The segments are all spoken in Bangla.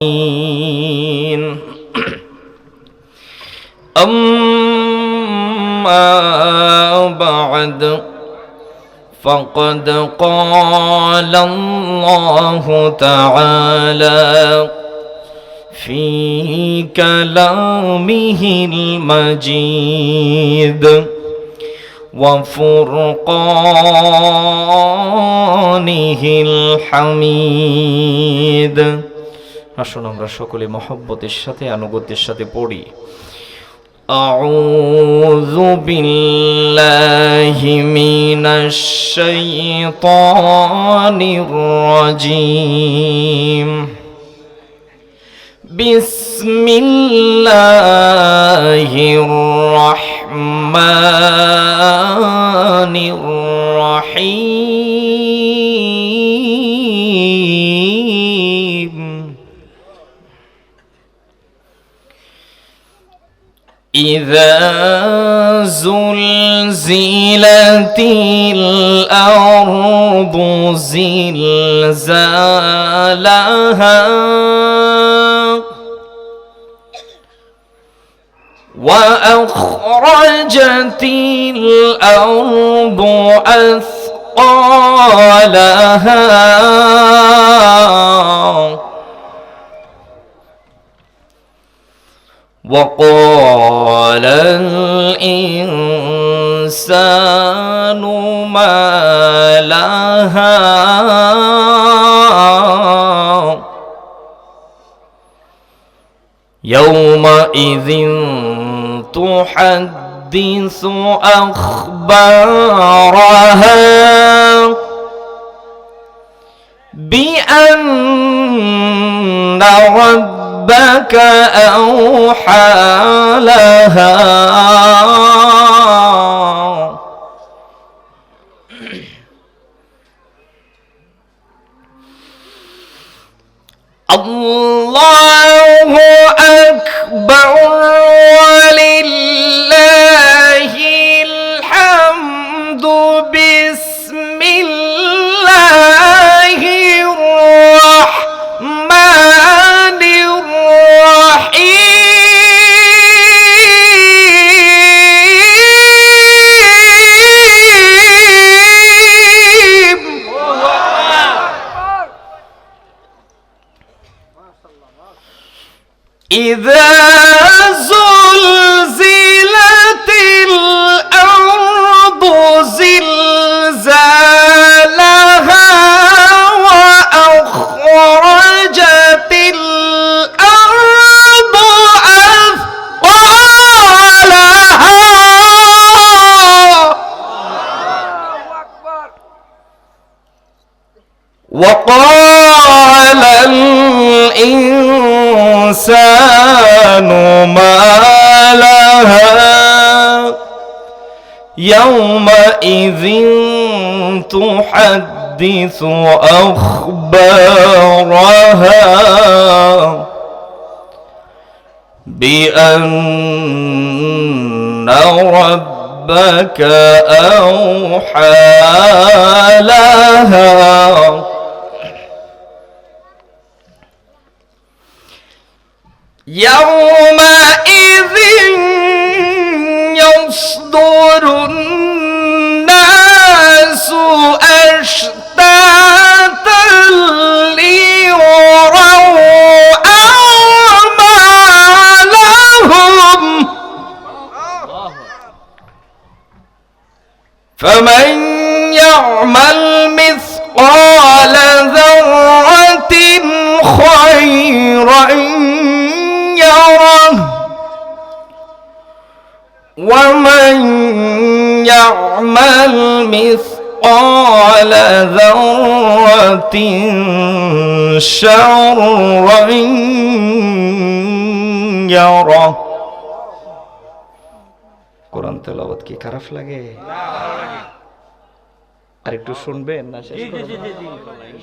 أما بعد فقد قال الله تعالى في كلامه المجيد وفرقانه الحميد। আসুন আমরা সকলে মহব্বতের সাথে আনুগত্যের সাথে পড়ি। আউযু বিল্লাহি মিনাশ শাইতানির রাজীম। বিসমিল্লাহির রাহমানির রাহিম। إذا زلزلت الأرض زلزالها وأخرجت الأرض أثقالها وقال الإنسان ما لها يومئذ تحدث أخبارها بأن ربك أوحى لها الله أكبر ولله الحمد بسم الله الرحمن الرحيم. إذا زلزلت الأرض زلزالها وأخرجت الأرض أثقالها وقال الإنسان ما لها يومئذ تحدث أخبارها بأن ربك أوحى لها يومئذ يصدر الناس أشتاتا ليروا أعمالهم فمن يعمل مثقال ذرة خيرا يره ومن يعمل مثقال ذرة شرا يره। কোরআন তেলাওয়াত কি খারাপ লাগে? আর একটু শুনবেন না? শেষ করবেন?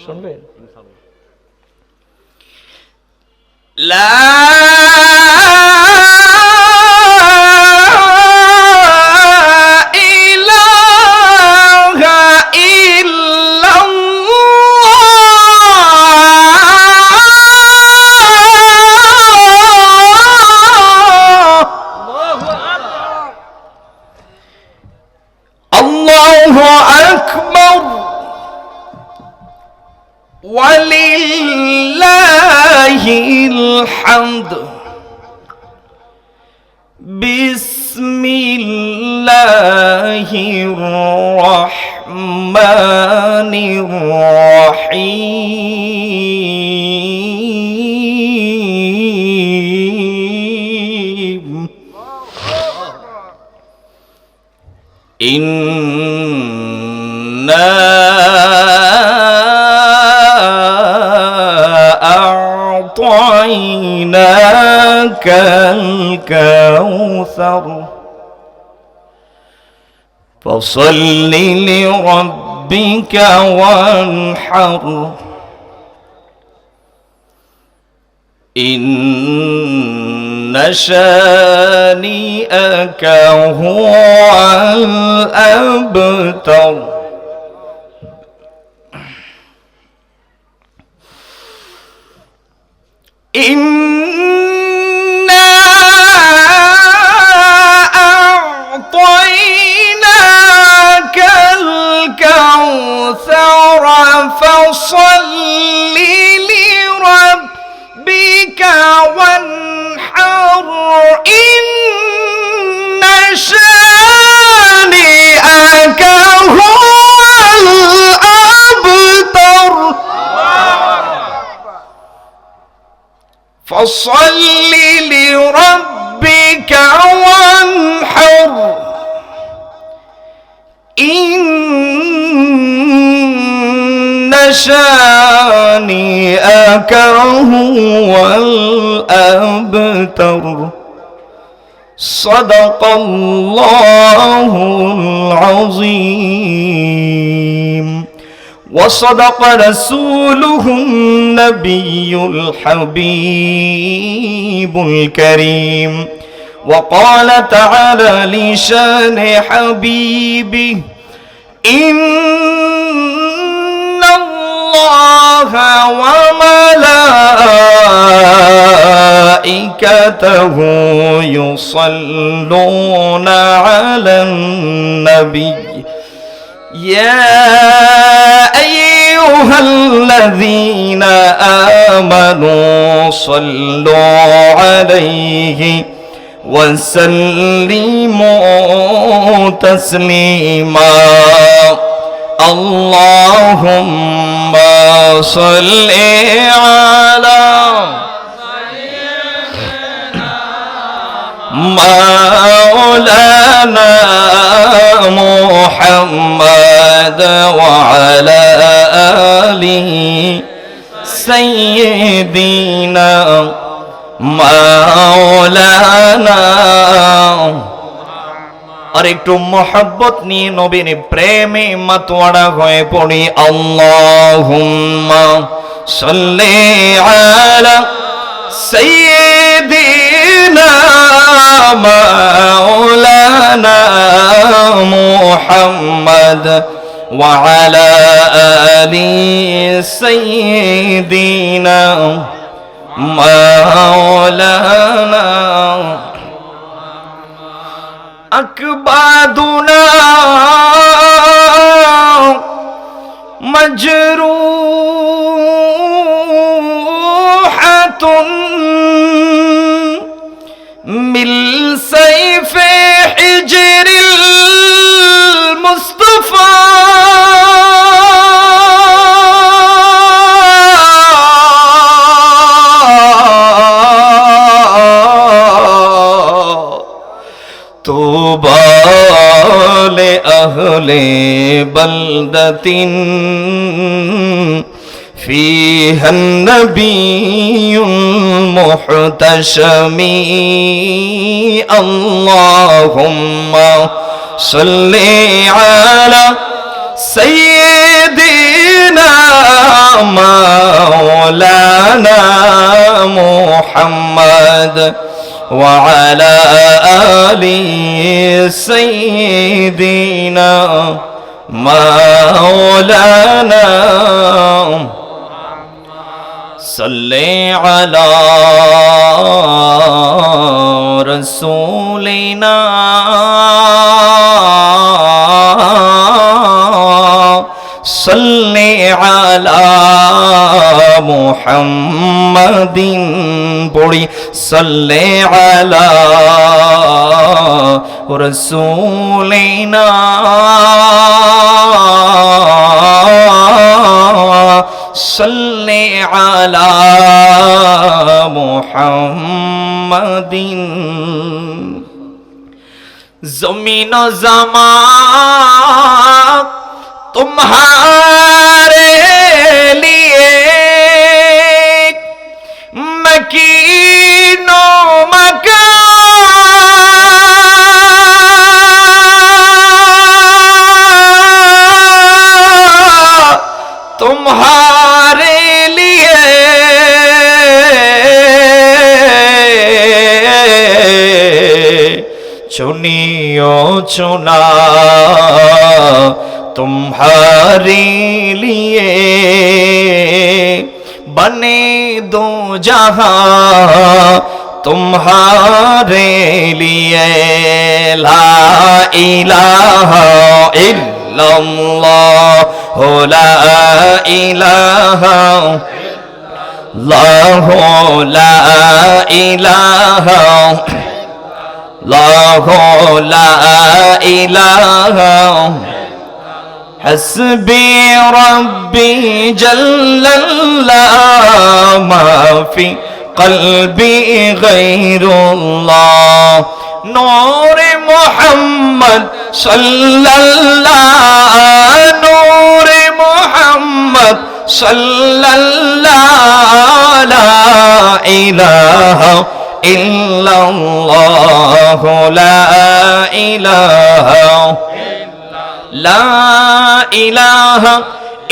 শুনবেন? লা ইলাহা ইল্লাল্লাহ الحمد بسم الله الرحمن الرحيم إنا أعطيناك الكوثر فصل لربك وانحر إن شانئك هو الأبتر إنا أعطيناك الكوثر فصل لربك وانحر إن شانئك هو الأبتر فصل لربك وانحر إن شانئك هو الأبتر صدق الله العظيم وصدق رسوله النبي الحبيب الكريم وقال تعالى لشان حبيبه إن الله وملائكته يصلون على النبي يا أيها الذين آمنوا صلوا عليه وسلموا تسليما اللهم صل على مولانا محمد وعلى آله سيدنا مولانا আর একটু মোহাব্বত নিয়ে নবীর প্রেমে মাতোয়ারা হয়ে পড়ি আল্লাহুম্মা সাল্লি আলা সাইয়্যিদিনা মাওলানা মুহাম্মদ ওয়া আলা আলি সাইয়্যিদিনা মাওলানা أكبادنا مجروحة من سيف حجر المصطفى طوبى لأهل بلدة فيها النبي المحتشم اللهم صل على سيدنا مولانا محمد وعلى آل سيدنا مولانا صل على رسولنا صل على মুহাম্মাদিন পড়ি সাল্লি আলা রাসূলিনা সাল্লি আলা মুহাম্মাদিন ज़मीन ज़मा तुम्हारे लिए मकीनो मकान तुम्हारे लिए चुनियो चुना तुम्हारे लिए बने दो जहां तुम्हारे लिए ला इलाहा इल्लल्लाह ला इलाहा इल्लल्लाह ला इलाहा ला इलाहा हस्बी रब्बी जल्लल्लाह मा फी क़ल्बी गैरुल्लाह नूर मुहम्मद सल्लल्लाह नूर मुहम्मद सल्लल्लाह ला इलाहा इल्लल्लाह ला इलाहा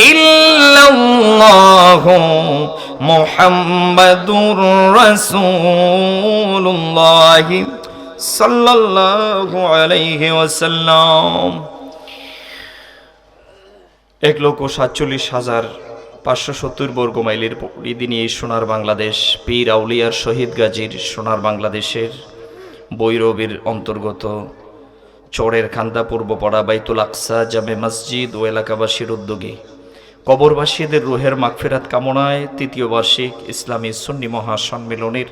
इल्लल्लाह मुहम्मदुर रसूलुल्लाह सल्लल्लाहु अलैहि वसल्लम 1,47,570 বর্গ মাইলের পরিধি নিয়ে সোনার বাংলাদেশ পীর আউলিয়ার শহীদ গাজীর সোনার বাংলাদেশের বৈরবের অন্তর্গত চরের খান্দা পূর্বপাড়া বাইতুল আকসা জামে মসজিদ ও এলাকাবাসীর উদ্যোগে কবরবাসীদের রুহের মাগফিরাত কামনায় তৃতীয় বার্ষিক ইসলামী সুন্নি মহাসম্মেলনের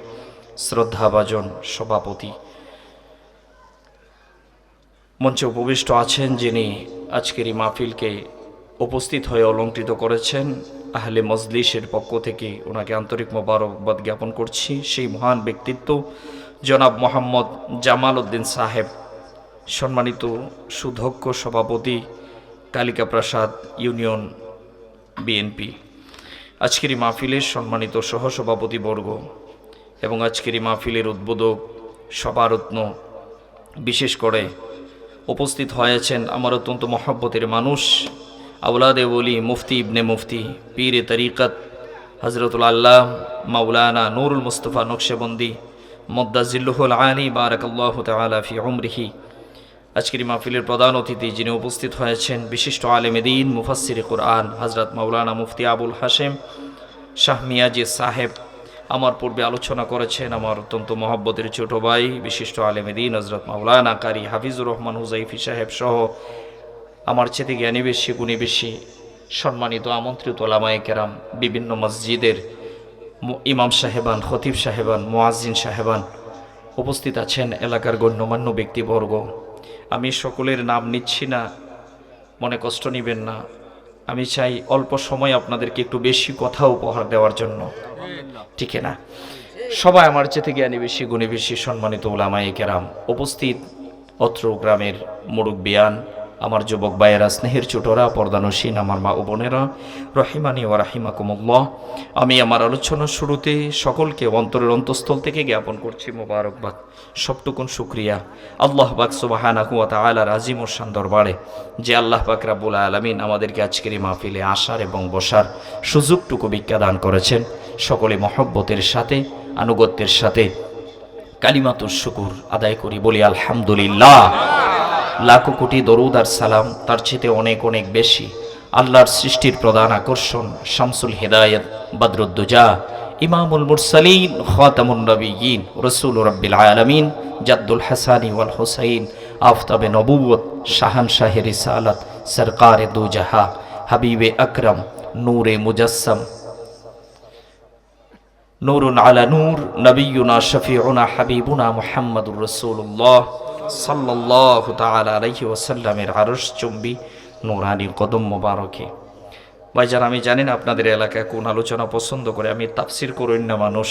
শ্রদ্ধাভাজন সভাপতি মঞ্চে উপবিষ্ট আছেন, যিনি আজকের এই মাহফিলকে উপস্থিত হয়ে অলংকৃত করেছেন। আহলে মজলিসের পক্ষ থেকে ওনাকে আন্তরিক মোবারকবাদ জ্ঞাপন করছি। সেই মহান ব্যক্তিত্ব জনাব মোহাম্মদ জামাল উদ্দিন সাহেব, সম্মানিত সুধক্ষ সভাপতি কালিকা প্রসাদ ইউনিয়ন বিএনপি, আজকের এই মাহফিলের সম্মানিত সহসভাপতিবর্গ এবং আজকের এই মাহফিলের উদ্বোধক সভারত্ন, বিশেষ করে উপস্থিত হয়েছেন আমার অত্যন্ত মহব্বতের মানুষ, আওলাদে ওলি মুফতি ইবনে মুফতি পীরে তরিকত হজরতুল আল্লাহ মাওলানা নুরুল মুস্তফা নকশবন্দি মুদ্দাজিল্লুহুল আলী বারাকাল্লাহু তাআলা ফি উমরিহি। আজকের মাহফিলের প্রধান অতিথি যিনি উপস্থিত হয়েছেন বিশিষ্ট আলেমে দ্বীন মুফাসসিরে কুরআন হযরত মাওলানা মুফতি আবুল হাশেম শাহ মিয়াজি সাহেব, আমার পূর্বে আলোচনা করেছেন আমার অত্যন্ত মহব্বতের ছোট ভাই বিশিষ্ট আলেমে দ্বীন হযরত মাওলানা কারি হাফিজুর রহমান হুজাইফি সাহেব সহ আমার চেয়ে জ্ঞানী বেশি গুণী বেশি সম্মানিত আমন্ত্রিত ওলামায়ে কেরাম, বিভিন্ন মসজিদের ইমাম সাহেবান, খতিব সাহেবান, মুয়াজ্জিন সাহেবান উপস্থিত আছেন, এলাকার গণ্যমান্য ব্যক্তিবর্গ। আমি সকলের নাম নিচ্ছি না, মনে কষ্ট নেবেন না। আমি চাই অল্প সময় আপনাদেরকে একটু বেশি কথা উপহার দেওয়ার জন্য, ঠিক না? সবাই আমার চেয়ে জ্ঞানী বেশি গুণী বেশি সম্মানিত ওলামায়ে কেরাম উপস্থিত, অত্র গ্রামের মুরব্বিয়ান, আমার যুবক ভাইয়েরা, স্নেহের ছোটরা, পর্দানসীন আমার মা ও বোনেরা, রহিমানি ওয়া রাহিমাকুমুল্লাহ। আমি আমার আলোচনার শুরুতে সকলকে অন্তরের অন্তঃস্থল থেকে জ্ঞাপন করছি মোবারকবাদ, সবটুকুন শুকরিয়া আল্লাহ পাক সুবহানাহু ওয়া তাআলার আজিম ও শান দরবারে, যে আল্লাহ পাক রব্বুল আলামিন আমাদেরকে আজকের এই মাহফিলে আসার এবং বসার সুযোগটুকু ভিক্ষা দান করেছেন। সকলে মহব্বতের সাথে, আনুগত্যের সাথে কালিমাতুশ শুকুর আদায় করি, বলি আলহামদুলিল্লাহ। লাখো কোটি দরুদ আর সালাম তার চেয়ে অনেক অনেক বেশি আল্লাহর সৃষ্টির প্রধান আকর্ষণ, শামসুল হিদায়াত, বদরুদ্দুজা, ইমামুল মুরসালিন, খাতামুন নবিয়্যিন, রাসূল রাব্বিল আলামিন, জাদ্দুল হাসানি ওয়াল হুসাইন, আফতাবে নবুয়ত, শাহানশাহে রিসালাত, সরকারে দু জাহা, হাবিবে আকরাম, নূরে মুজাসসাম, নূরুন আলা নূর, নবিয়ুনা শফিউনা হাবিবুনা মুহাম্মাদুর রাসূলুল্লাহ সাল্লাল্লাহু তাআলা আলাইহি ওয়াসাল্লামের আরশ চুম্বি নূরানী কদম মোবারকে। ভাইজান, আমি জানি না আপনাদের এলাকায় কোন আলোচনা পছন্দ করে। আমি তাফসির করেন না মানুষ,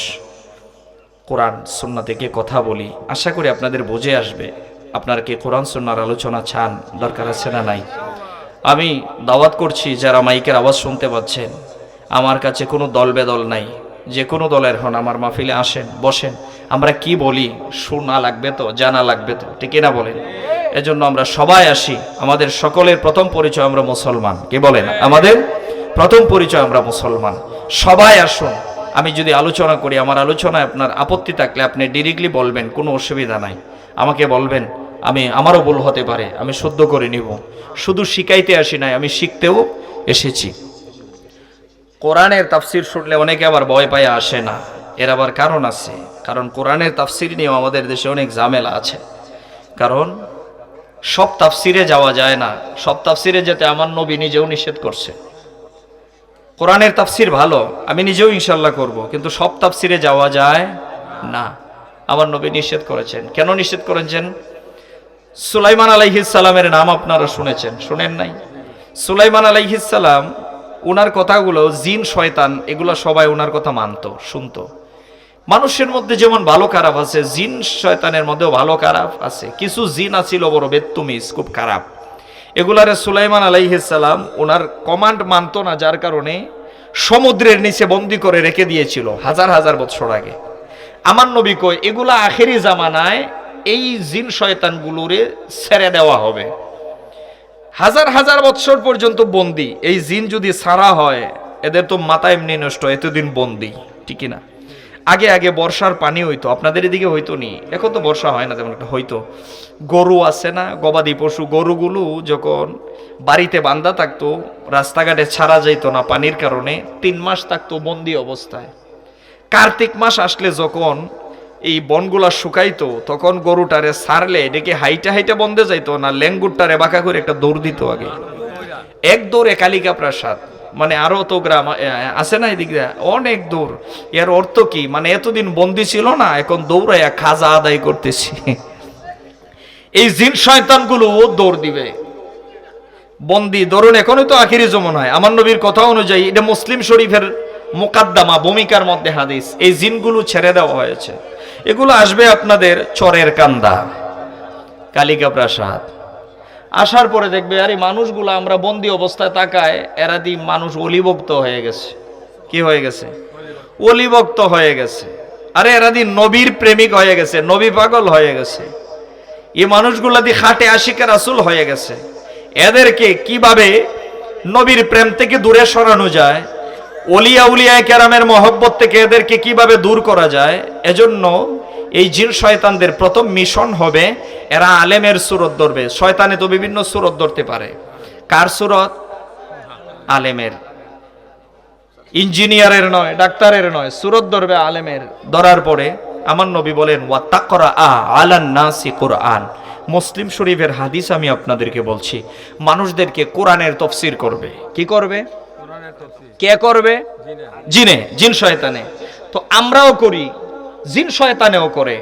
কোরআন সুন্নাহ থেকে কথা বলি। আশা করি আপনাদের বুঝে আসবে। আপনারা কি কোরআন সুন্নাহর আলোচনা চান? দরকার আছে না নাই? আমি দাওয়াত করছি, যারা মাইকের আওয়াজ শুনতে পাচ্ছেন, আমার কাছে কোনো দল বেদল নাই, যে কোনো দলের হন আমার মাহফিলে আসেন, বসেন। আমরা কি বলি শোনা লাগবে তো, জানা লাগবে তো, ঠিক না বলেন? এজন্য আমরা সবাই আসি। আমাদের সকলের প্রথম পরিচয় আমরা মুসলমান। কে বলেন? আমাদের প্রথম পরিচয় আমরা মুসলমান। সবাই আসুন। আমি যদি আলোচনা করি, আমার আলোচনায় আপনার আপত্তি থাকলে আপনি ডিরেক্টলি বলবেন, কোনো অসুবিধা নাই। আমাকে বলবেন, আমারও ভুল হতে পারে, আমি শুদ্ধ করে নিব। শুধু শিখাইতে আসি নাই, আমি শিখতেও এসেছি। কোরআনের তাফসির শুনলে অনেকে আবার ভয় পায় আসে না। এর আবার কারণ আছে। কারণ কোরআনের তাফসির নিয়েও আমাদের দেশে অনেক ঝামেলা আছে। কারণ সব তাফসিরে যাওয়া যায় না। সব তাফসিরে যেতে আমার নবী নিজেও নিষেধ করছে। কোরআনের তাফসির ভালো, আমি নিজেও ইনশাল্লাহ করব, কিন্তু সব তাফসিরে যাওয়া যায় না। আমার নবী নিষেধ করেছেন। কেন নিষেধ করেছেন? সুলাইমান আলাইহিস সালামের নাম আপনারা শুনেছেন, শুনেন নাই? সুলাইমান আলাইহিস সালাম, ওনার কথাগুলো, জিন শয়তান এগুলো সবাই ওনার কথা মানত, শুনতো। মানুষের মধ্যে যেমন ভালো খারাপ আছে, জিন শয়তানের মধ্যেও ভালো খারাপ আছে। কিছু জিন আছিল বড় বেত্তুমিজ, খুব খারাপ। এগুলারে সুলাইমান আলাইহিস সালাম ওনার কমান্ড মানত না, যার কারণে সমুদ্রের নিচে বন্দি করে রেখে দিয়েছিল হাজার হাজার বছর আগে। আমার নবী কয়, এগুলা আখেরি জামানায় এই জিন শয়তানগুলোরে ছেড়ে দেওয়া হবে। হাজার হাজার বছর পর্যন্ত বন্দি। এই জিন যদি ছাড়া হয়, এদের তো মাথা এমনি নষ্ট, এতদিন বন্দি, ঠিক না? আগে আগে বর্ষার পানি হইতো, আপনাদের এদিকে হইতো নি? এখন তো বর্ষা হয় না তেমন একটা। হইতো। গরু আছে না, গবাদি পশু, গরুগুলো যখন বাড়িতে বান্ধা থাকতো, রাস্তাঘাটে ছাড়া যাইতো না পানির কারণে, 3 মাস থাকতো বন্দি অবস্থায়। কার্তিক মাস আসলে যখন এই বনগুলা শুকাইতো, তখন গরুটারে ছাড়লে এটাকে হাইটা হাইটা বন্ধে যাইতো না, লেঙ্গুরটারে বাঁকা করে একটা দৌড় দিত আগে। এক দৌড়ে কালিকা প্রাসাদ, মানে আরো তো গ্রাম আছে না এদিক দিয়ে, অনেক দূর। এর অর্থ কি? মানে এতদিন বন্দি ছিল না, এখন দৌড়াইয়া খাজা আদায় করতেছি। এই জিন শয়তানগুলো দৌড় দিবে বন্দি। ধরুন এখনই তো আখিরি জমন হয়। আমার নবীর কথা অনুযায়ী, এটা মুসলিম শরীফের মুকাদ্দামা ভূমিকার মধ্যে হাদিস, এই জিনগুলো ছেড়ে দেওয়া হয়েছে। এগুলো আসবে আপনাদের চরের কান্দা, কালিকা প্রাসাদ। আসার পরে দেখবে আরে মানুষগুলো আমরা বন্দি অবস্থায় তাকায়, এরা দি মানুষ অলিভক্ত হয়ে গেছে। কি হয়ে গেছে? অলিভক্ত হয়ে গেছে। আরে এরা দি নবীর প্রেমিক হয়ে গেছে, নবী পাগল হয়ে গেছে। এই মানুষগুলা দি খাটে আশিকা রাসূল হয়ে গেছে। এদেরকে কিভাবে নবীর প্রেম থেকে দূরে সরানো যায়, ওলিয়া উলিয়ায়ে কেরামের মহব্বত থেকে এদেরকে কিভাবে দূর করা যায়, এজন্য এই জিন শয়তানদের প্রথম মিশন হবে, এরা আলেমের সুরত ধরবে। শয়তানে তো বিভিন্ন সুরত ধরতে পারে। কার সুরত? আলেমের। ইঞ্জিনিয়ারের নয়, ডাক্তারের নয়, সুরত ধরবে আলেমের। ধরার পরে আমার নবী বলেন, ওয়া তাকরা আলান নাসি কুরআন। মুসলিম শরীফের হাদিস আমি আপনাদেরকে বলছি। মানুষদেরকে কোরআনের তাফসীর করবে। কি করবে? কে করবে? জিনে, জিন শয়তানে। তো আমরাও করি, জিন শয়তানেও করে।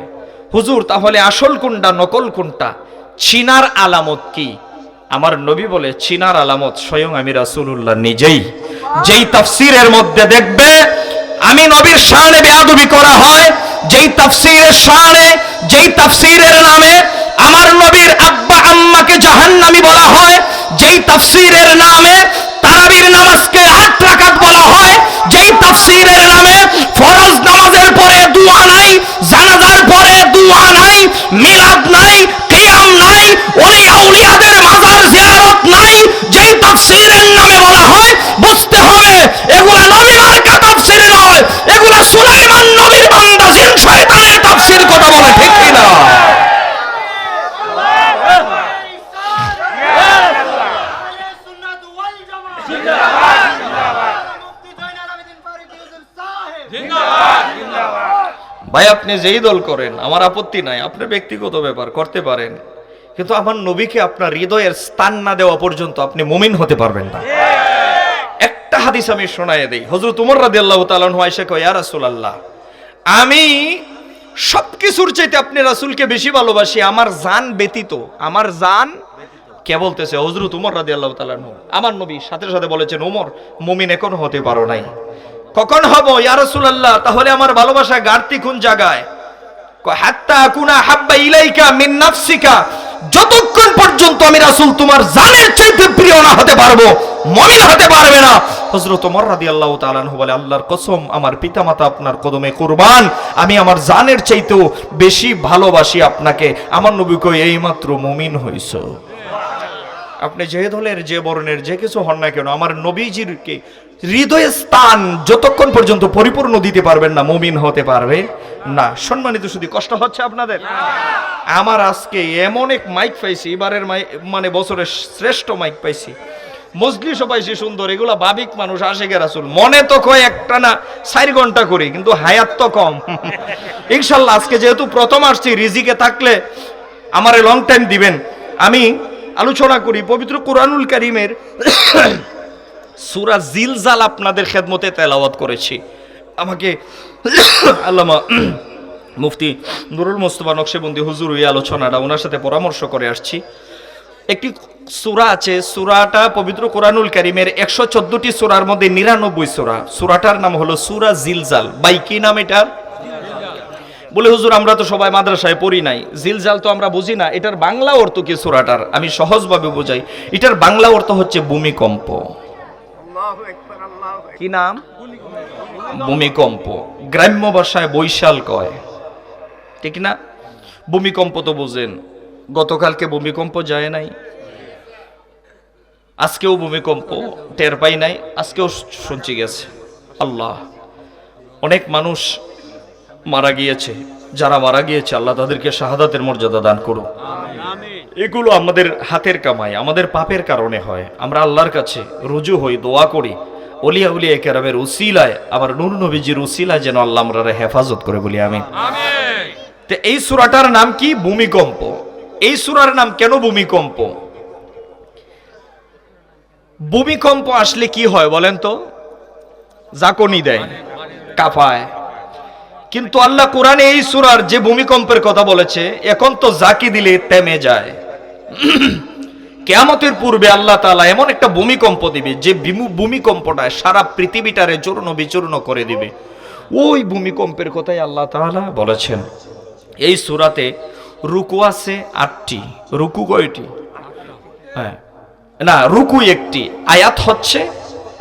হুজুর, তাহলে আসল কোনটা নকল কোনটা, চিনার আলামত কি? আমার নবী বলে, চিনার আলামত স্বয়ং আমি রাসূলুল্লাহ নিজেই। যেই তাফসীরের মধ্যে দেখবে আমি নবীর শানে বেয়াদবি করা হয়, যেই তাফসীরের শানে, যেই তাফসীরের নামে আমার নবীর আব্বা আম্মাকে জাহান্নামী বলা হয়, যেই তাফসীরের নামে তারাবির নামাজকে 8 রাকাত বলা হয়, যেই তাফসীরের নামে ফরজ নামাজের পরে দুআ নাই, জানাজার পরে দুআ নাই, মিলাদ নাই, কিয়াম নাই, ওলি আউলিয়াদের মাজার জিয়ারত নাই, যেই তাফসীরের নামে বলা হয়, বুঝতে হবে এগুলা নবী মার্কা তাফসীর নয়, এগুলা সুলাইমান নবীর বান্দা জিন শয়তানের তাফসীর। কথা বলে ঠিক কি না? ভাই, আপনি যেই দল করেন আমার আপত্তি নাই, আপনার ব্যক্তিগত ব্যাপার করতে পারেন, কিন্তু আমার নবীকে আপনার হৃদয়ের স্থান না দেওয়া পর্যন্ত আপনি মুমিন হতে পারবেন না। একটা হাদিস আমি শোনায়ে দেই। হযরত ওমর রাদিয়াল্লাহু তাআলা আনহু আয়েশা কয়, ইয়া রাসূলুল্লাহ, আমি সবকিছুর চাইতে আপনি রাসূলকে বেশি ভালোবাসি, আমার জান ব্যতীত। আমার জান কে বলতেছে? হযরত ওমর রাদিয়াল্লাহু তাআলা আনহু। আমার নবী সাথে সাথে বলেছেন, ওমর, মুমিন এখনো হতে পারো নাই। কখন হব ইয়া রাসূলুল্লাহ? তাহলে আমার ভালোবাসা ঘাটতি কোন জায়গায়? হাত্তা আকুনা হাব্বা ইলাইকা মিন নাফসিকা, যতক্ষণ পর্যন্ত আমি রাসূল তোমার জানের চাইতে প্রিয় না হতে পারবো, মুমিন হতে পারবে না। হযরত ওমর রাদিয়াল্লাহু তাআলা আনহু বলে, আল্লাহর কসম, আমার পিতামাতা আপনার কদমে কুরবান, আমি আমার জানের চাইতেও বেশি ভালোবাসি আপনাকে। আমার নবী কই, এইমাত্র মুমিন হইছো। আপনি যে দলের, যে বর্ণের, যে কিছু হন না কেন, আমার নবীজির হৃদয়ে স্থান যতক্ষণ পর্যন্ত পরিপূর্ণ দিতে পারবেন না, মুমিন হতে পারবে না। সম্মানিত শুধু কষ্ট হচ্ছে আপনাদের? আমার আজকে এমন এক মাইক পাইছি, এবারের মানে বছরের শ্রেষ্ঠ মাইক পাইছি, মজলিসও পাইছি সুন্দর। এগুলা ভাবিক মানুষ, আশিকে রাসূল, মনে তো কয় একটা না 4 ঘন্টা করি, কিন্তু হায়াত তো কম। ইনশাল্লাহ আজকে যেহেতু প্রথম আসছি, রিজিকে থাকলে আমারে লং টাইম দিবেন। আমি আলোচনা করি পবিত্র কুরআনুল কারীমের সূরা জিলজাল আপনাদের খেদমতে তেলাওয়াত করেছি। আমাকে আল্লামা মুফতি নুরুল মুস্তাফা নকশবন্দি হুজুর এই আলোচনাটা ওনার সাথে পরামর্শ করে আসছি। একটি সূরা আছে, সূরাটা পবিত্র কুরআনুল কারীমের 114টি সূরার মধ্যে 99 সূরা। সূরাটার নাম হলো সূরা জিলজাল। বাই কি নাম এটার? বলে হুজুর, আমরা তো সবাই মাদ্রাসায় পড়ি নাই, জিলজাল তো আমরা বুঝি না, এটার বাংলা অর্থ কি? সূরাটার আমি সহজভাবে বুঝাই। এটার বাংলা অর্থ হচ্ছে ভূমিকম্প। কি নাম? ভূমিকম্প। গ্রাম্য ভাষায় বৈশাল কয়, ঠিক না? ভূমিকম্প তো বুঝেন, গতকালকে ভূমিকম্প যায় নাই, আজকেও ভূমিকম্প টের পাই নাই, আজকেও শুনছি গেছে। আল্লাহ, অনেক মানুষ মারা গিয়েছে, যারা মারা গিয়েছে আল্লাহ তাদেরকে শাহাদাতের মর্যাদা দান করুন। এগুলো আমাদের হাতের কামাই, আমাদের পাপের কারণে হয়। আমরা আল্লাহর কাছে রুজু হই, দোয়া করি, ওলিয়া উলিয়া কেরামের উসিলায়, আবার নূর নবীজির উসিলায় যেন আল্লাহ আমরা হেফাজত করে বলি আমিন। তো এই সূরাটার নাম কি? ভূমিকম্প। এই সূরার নাম কেন ভূমিকম্প? ভূমিকম্প আসলে কি হয় বলেন তো? জাকনি দেয়, কাঁপায়। কিন্তু আল্লাহ কোরআনে এই সূরার যে ভূমিকম্পের কথা বলেছে, এখন তো জাকি দিলে থেমে যায়। কিয়ামতের পূর্বে আল্লাহ তাআলা এমন একটা ভূমিকম্প দিবে, যে ভূমিকম্পটা সারা পৃথিবীটারে চূর্ণ বিচূর্ণ করে দিবে। ওই ভূমিকম্পের কথাই আল্লাহ তাআলা বলেছেন। এই সূরাতে রুকু আছে 8টি। রুকু কয়টি? হ্যাঁ, না, রুকু 1টি, আয়াত হচ্ছে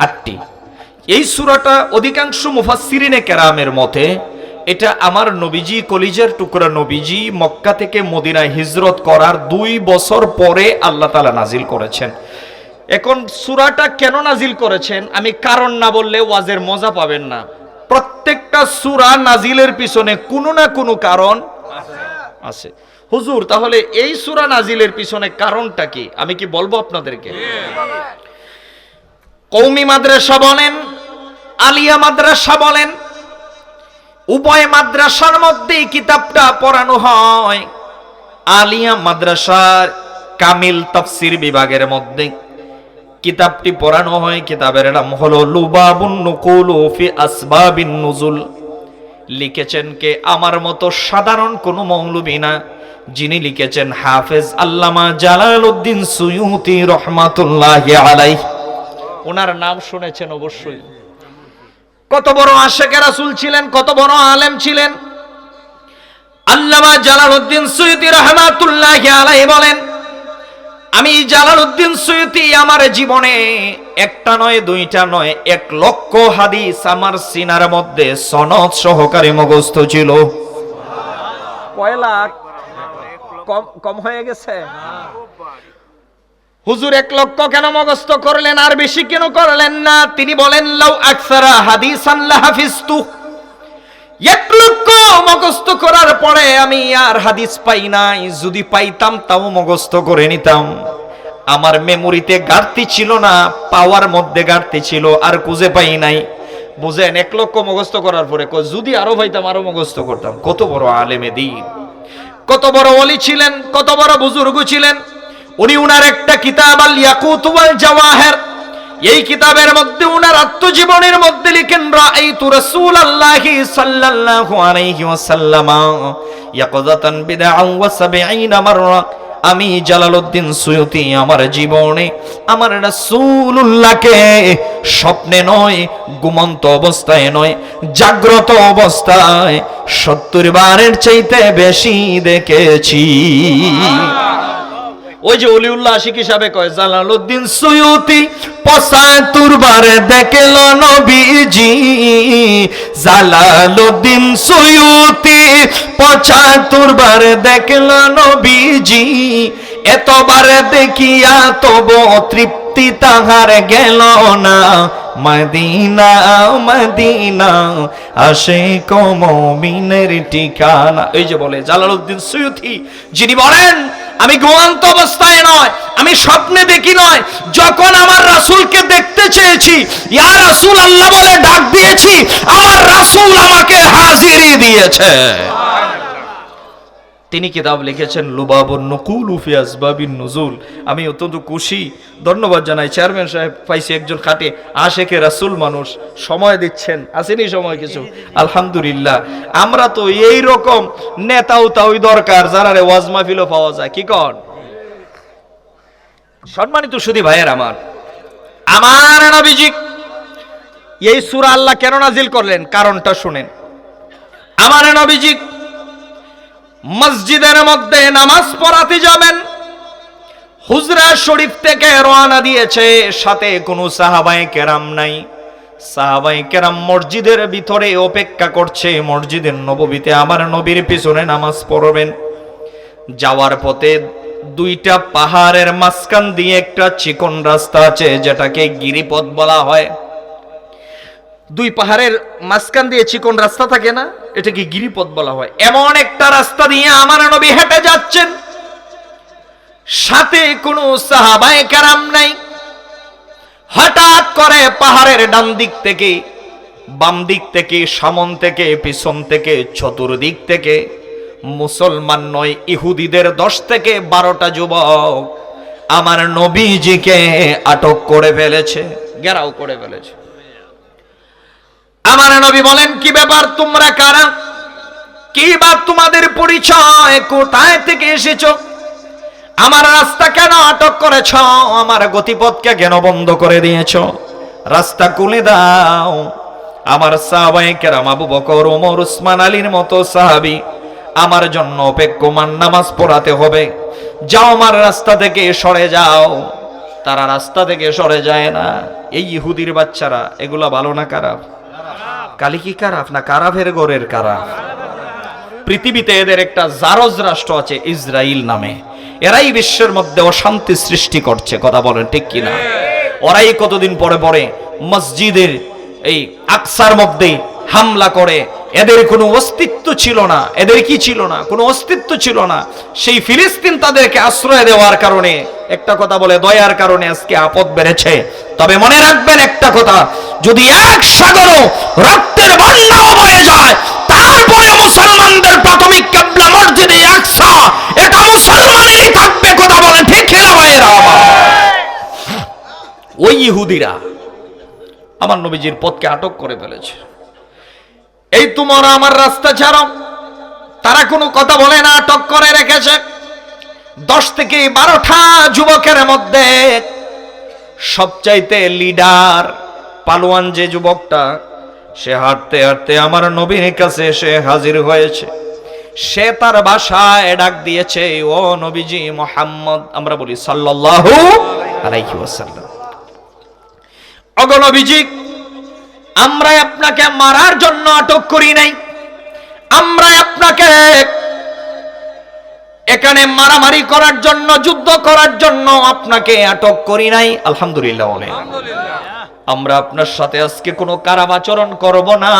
8টি। এই সূরাটা অধিকাংশ মুফাসসিরিনে কেরামের মতে এটা আমার নবীজি, কলিজার টুকরা নবীজি মক্কা থেকে মদিনায় হিজরত করার 2 বছর পরে আল্লাহ তাআলা নাজিল করেছেন। এখন সূরাটা কেন নাজিল করেছেন আমি কারণ না বললে ওয়াজের মজা পাবেন না। প্রত্যেকটা সূরা নাজিলের পিছনে কোনো না কোনো কারণ আছে। হুজুর, তাহলে এই সূরা নাজিলের পিছনে কারণটা কি? আমি কি বলবো আপনাদেরকে? কওমি মাদ্রাসা বলেন, আলিয়া মাদ্রাসা বলেন, উভয় মাদ্রাসার মধ্যেই কিতাবটা পড়ানো হয়। আলিয়া মাদ্রাসার কামিল তাফসীর বিভাগের মধ্যে কিতাবটি পড়ানো হয়। কিতাবের নাম হলো লুবাবুন নুকুল ফি আসবাবিন নুজুল। লিখেছেন কে? আমার মতো সাধারণ কোনো মৌলবী না, যিনি লিখেছেন হাফেজ আল্লামা জালালউদ্দিন সুয়ুতি রহমাতুল্লাহি আলাইহি। ওনার নাম শুনেছেন অবশ্যই। কত বড় আশিকে রাসূল ছিলেন, কত বড় আলেম ছিলেন। আল্লামা জালালউদ্দিন সুয়ুতি রহমাতুল্লাহি আলাইহি বলেন, আমি জালালউদ্দিন সুয়ুতি আমার জীবনে একটা নয়, দুইটা নয়, 1 লক্ষ হাদিস আমার সিনার মধ্যে সনদ সহকারে মুখস্থ ছিল। কয় লাখ? কম হয়ে গেছে? হুজুর 1 লক্ষ কেন মুখস্থ করলেন, আর বেশি কেন করলেন না? তিনি বলেন, লাউ আকসারা হাদিসান লা হাফিজতু। 1 লক্ষ মুখস্থ করার পরে আমি আর হাদিস পাই নাই, যদি পাইতাম তাও মুখস্থ করে নিতাম। আমার মেমোরিতে ঘাটতি ছিল না, পাওয়ার মধ্যে ঘাটতি ছিল, আর খুঁজে পাই নাই। বুঝেন, 1 লক্ষ মুখস্থ করার পরে যদি আরো পাইতাম আরো মুখস্থ করতাম। কত বড় আলেমে দ্বীন, কত বড় ওলি ছিলেন, কত বড় বুজুর্গ ছিলেন। উনি উনার একটা কিতাব আল ইয়াকুত ওয়াল জাওয়াহির, এই কিতাবের মধ্যে উনার আত্মজীবনের মধ্যে লিখেন, রাআইতু রাসূলুল্লাহি সাল্লাল্লাহু আলাইহি ওয়াসাল্লাম ইয়াকযাতান বিদআন ওয়া সাবঈনা মাররা। আমি জালালউদ্দিন সুয়ুতি আমার জীবনে আমার রাসূলুল্লাহকে স্বপ্নে নয়, ঘুমন্ত অবস্থায় নয়, জাগ্রত অবস্থায় 70 বারের চাইতে বেশি দেখেছি। ওই যে অলিউল্লাহ আশিক হিসাবে কয়, জালালউদ্দিন সুয়ুতি 75 বার দেখল নবীজি। জালালউদ্দিন সুয়ুতি 75 বার দেখল নবীজি। এতবার দেখিয়া তবু তৃপ্তি তাহার গেল না। মদিনা মদিনা আশিক মুমিনের ঠিকানা। এই যে বলে জালালউদ্দিন সুয়ুতি, যিনি বলেন আমি ঘুমন্ত অবস্থায় নয়, আমি স্বপ্নে দেখি নয়, যখন আমার রাসূলকে দেখতে চেয়েছি, ইয়া রাসূলুল্লাহ বলে ডাক দিয়েছি, আমার রাসূল আমাকে হাজিরি দিয়েছে। তিনি কিতাব লিখেছেন লুবাবুন নুকুল ফি আসবাবিন নুজুল। আমি অত্যন্ত খুশি, ধন্যবাদ জানাই চেয়ারম্যান সাহেব, পাইছি একজন খাটে আশেকে রাসূল মানুষ, সময় দিচ্ছেন, আসেনি সময় কিছু, আলহামদুলিল্লাহ। আমরা তো এই রকম নেতাও তাও দরকার, যারা ওয়াজ মাহফিলও পাওয়া যায়, কি কর? সম্মানিত সুধী ভাইয়ের আমার নবীজি এই সূরা আল্লাহ কেন নাজিল করলেন, কারণটা শুনেন। আমার নবীজি মসজিদের মধ্যে নামাজ পড়াতে যাবেন, হুজরা শরীফ থেকে রওনা দিয়েছে, সাথে কোনো সাহাবায়ে কেরাম নাই। সাহাবায়ে কেরাম মসজিদের ভিতরে অপেক্ষা করছে, মসজিদের নববীতে আমার নবীর পিছনে নামাজ পড়বেন। যাওয়ার পথে দুইটা পাহাড়ের মাঝখান দিয়ে একটা চিকন রাস্তা আছে, যেটাকে গিরিপথ বলা হয়। দুই পাহাড়ের মাঝখান দিয়ে চিকন রাস্তা থাকে না, এটাকে গিরিপথ বলা হয়। এমন একটা রাস্তা দিয়ে আমার নবী হেঁটে যাচ্ছেন, সাথে কোনো সাহাবায়ে কেরাম নাই। হঠাৎ করে পাহাড়ের ডান দিক থেকে, বাম দিক থেকে, সামন থেকে, পিছন থেকে, চতুর্দিক থেকে মুসলমান নয় ইহুদিদের 10 থেকে 12টা যুবক আমার নবীজিকে আটক করে ফেলেছে, ঘেরাও করে ফেলেছে। আমার নবী বলেন, কি ব্যাপার, তোমরা কারা? কি বা তোমাদের পরিচয়? কোথায় থেকে এসেছো? আমার রাস্তা কেন আটক করেছ? আমার গতিপথকে কেন বন্ধ করে দিয়েছো? রাস্তা খুলে দাও। আমার সাহাবায়ে কেরাম আবু বকর, ওমর, উসমান, আলীর মতো সাহাবী আমার জন্য অপেক্ষমান, নামাজ পড়াতে হবে। যাও, আমার রাস্তা থেকে সরে যাও। তারা রাস্তা থেকে সরে যায় না। এই ইহুদির বাচ্চারা, এগুলা ভালো না খারাপ? কালি কি খারাপ না কারাফের গোরের খারাপ? পৃথিবীতে এদের একটা জারজ রাষ্ট্র আছে ইসরাইল নামে, এরাই বিশ্বের মধ্যে অশান্তি সৃষ্টি করছে, কথা বলেন ঠিক কিনা? ওরাই কতদিন পরে পরে মসজিদের এই আকসার মধ্যে হামলা করে। এদের কোনো অস্তিত্ব ছিল না, এদের কি ছিল না, কোনো অস্তিত্ব ছিল না। সেই ফিলিস্তিন তাদেরকে আশ্রয় দেওয়ার কারণে, একটা কথা বলে দয়ার কারণে আজকে আপদ বেড়েছে। তবে মনে রাখবেন একটা কথা, যদি এক সাগরও রক্তের বন্যাও বয়ে যায়, তারপরে মুসলমানদের প্রাথমিক কিবলা মসজিদে আকসা, এটা মুসলমানেরই থাকবে, কথা বলেন ঠিক কিনা ভাইরা? ওই ইহুদিরা আমার নবীজির পথকে আটক করে ফেলেছে। এই তোমরা আমার রাস্তা ছাড়ো, তারা কোনো কথা বলে না, আটক করে রেখেছে। 10 থেকে 12টা যুবকের মধ্যে সবচাইতে লিডার, পালোয়ান যে যুবকটা, সে হাঁটতে হাঁটতে আমার নবীর কাছে এসে হাজির হয়েছে। সে তার ভাষায় ডাক দিয়েছে, ও নবীজি মুহাম্মদ, আমরা বলি সাল্লাল্লাহু আলাইহি ওয়াসাল্লাম, ওগো নবীজি, আমরা আপনাকে মারার জন্য আটক করি নাই, আমরা আপনাকে এখানে মারামারি করার জন্য, যুদ্ধ করার জন্য আপনাকে আটক করি নাই। আলহামদুলিল্লাহ বলেন। আমরা আপনার সাথে আজকে কোনো খারাপ আচরণ করব না,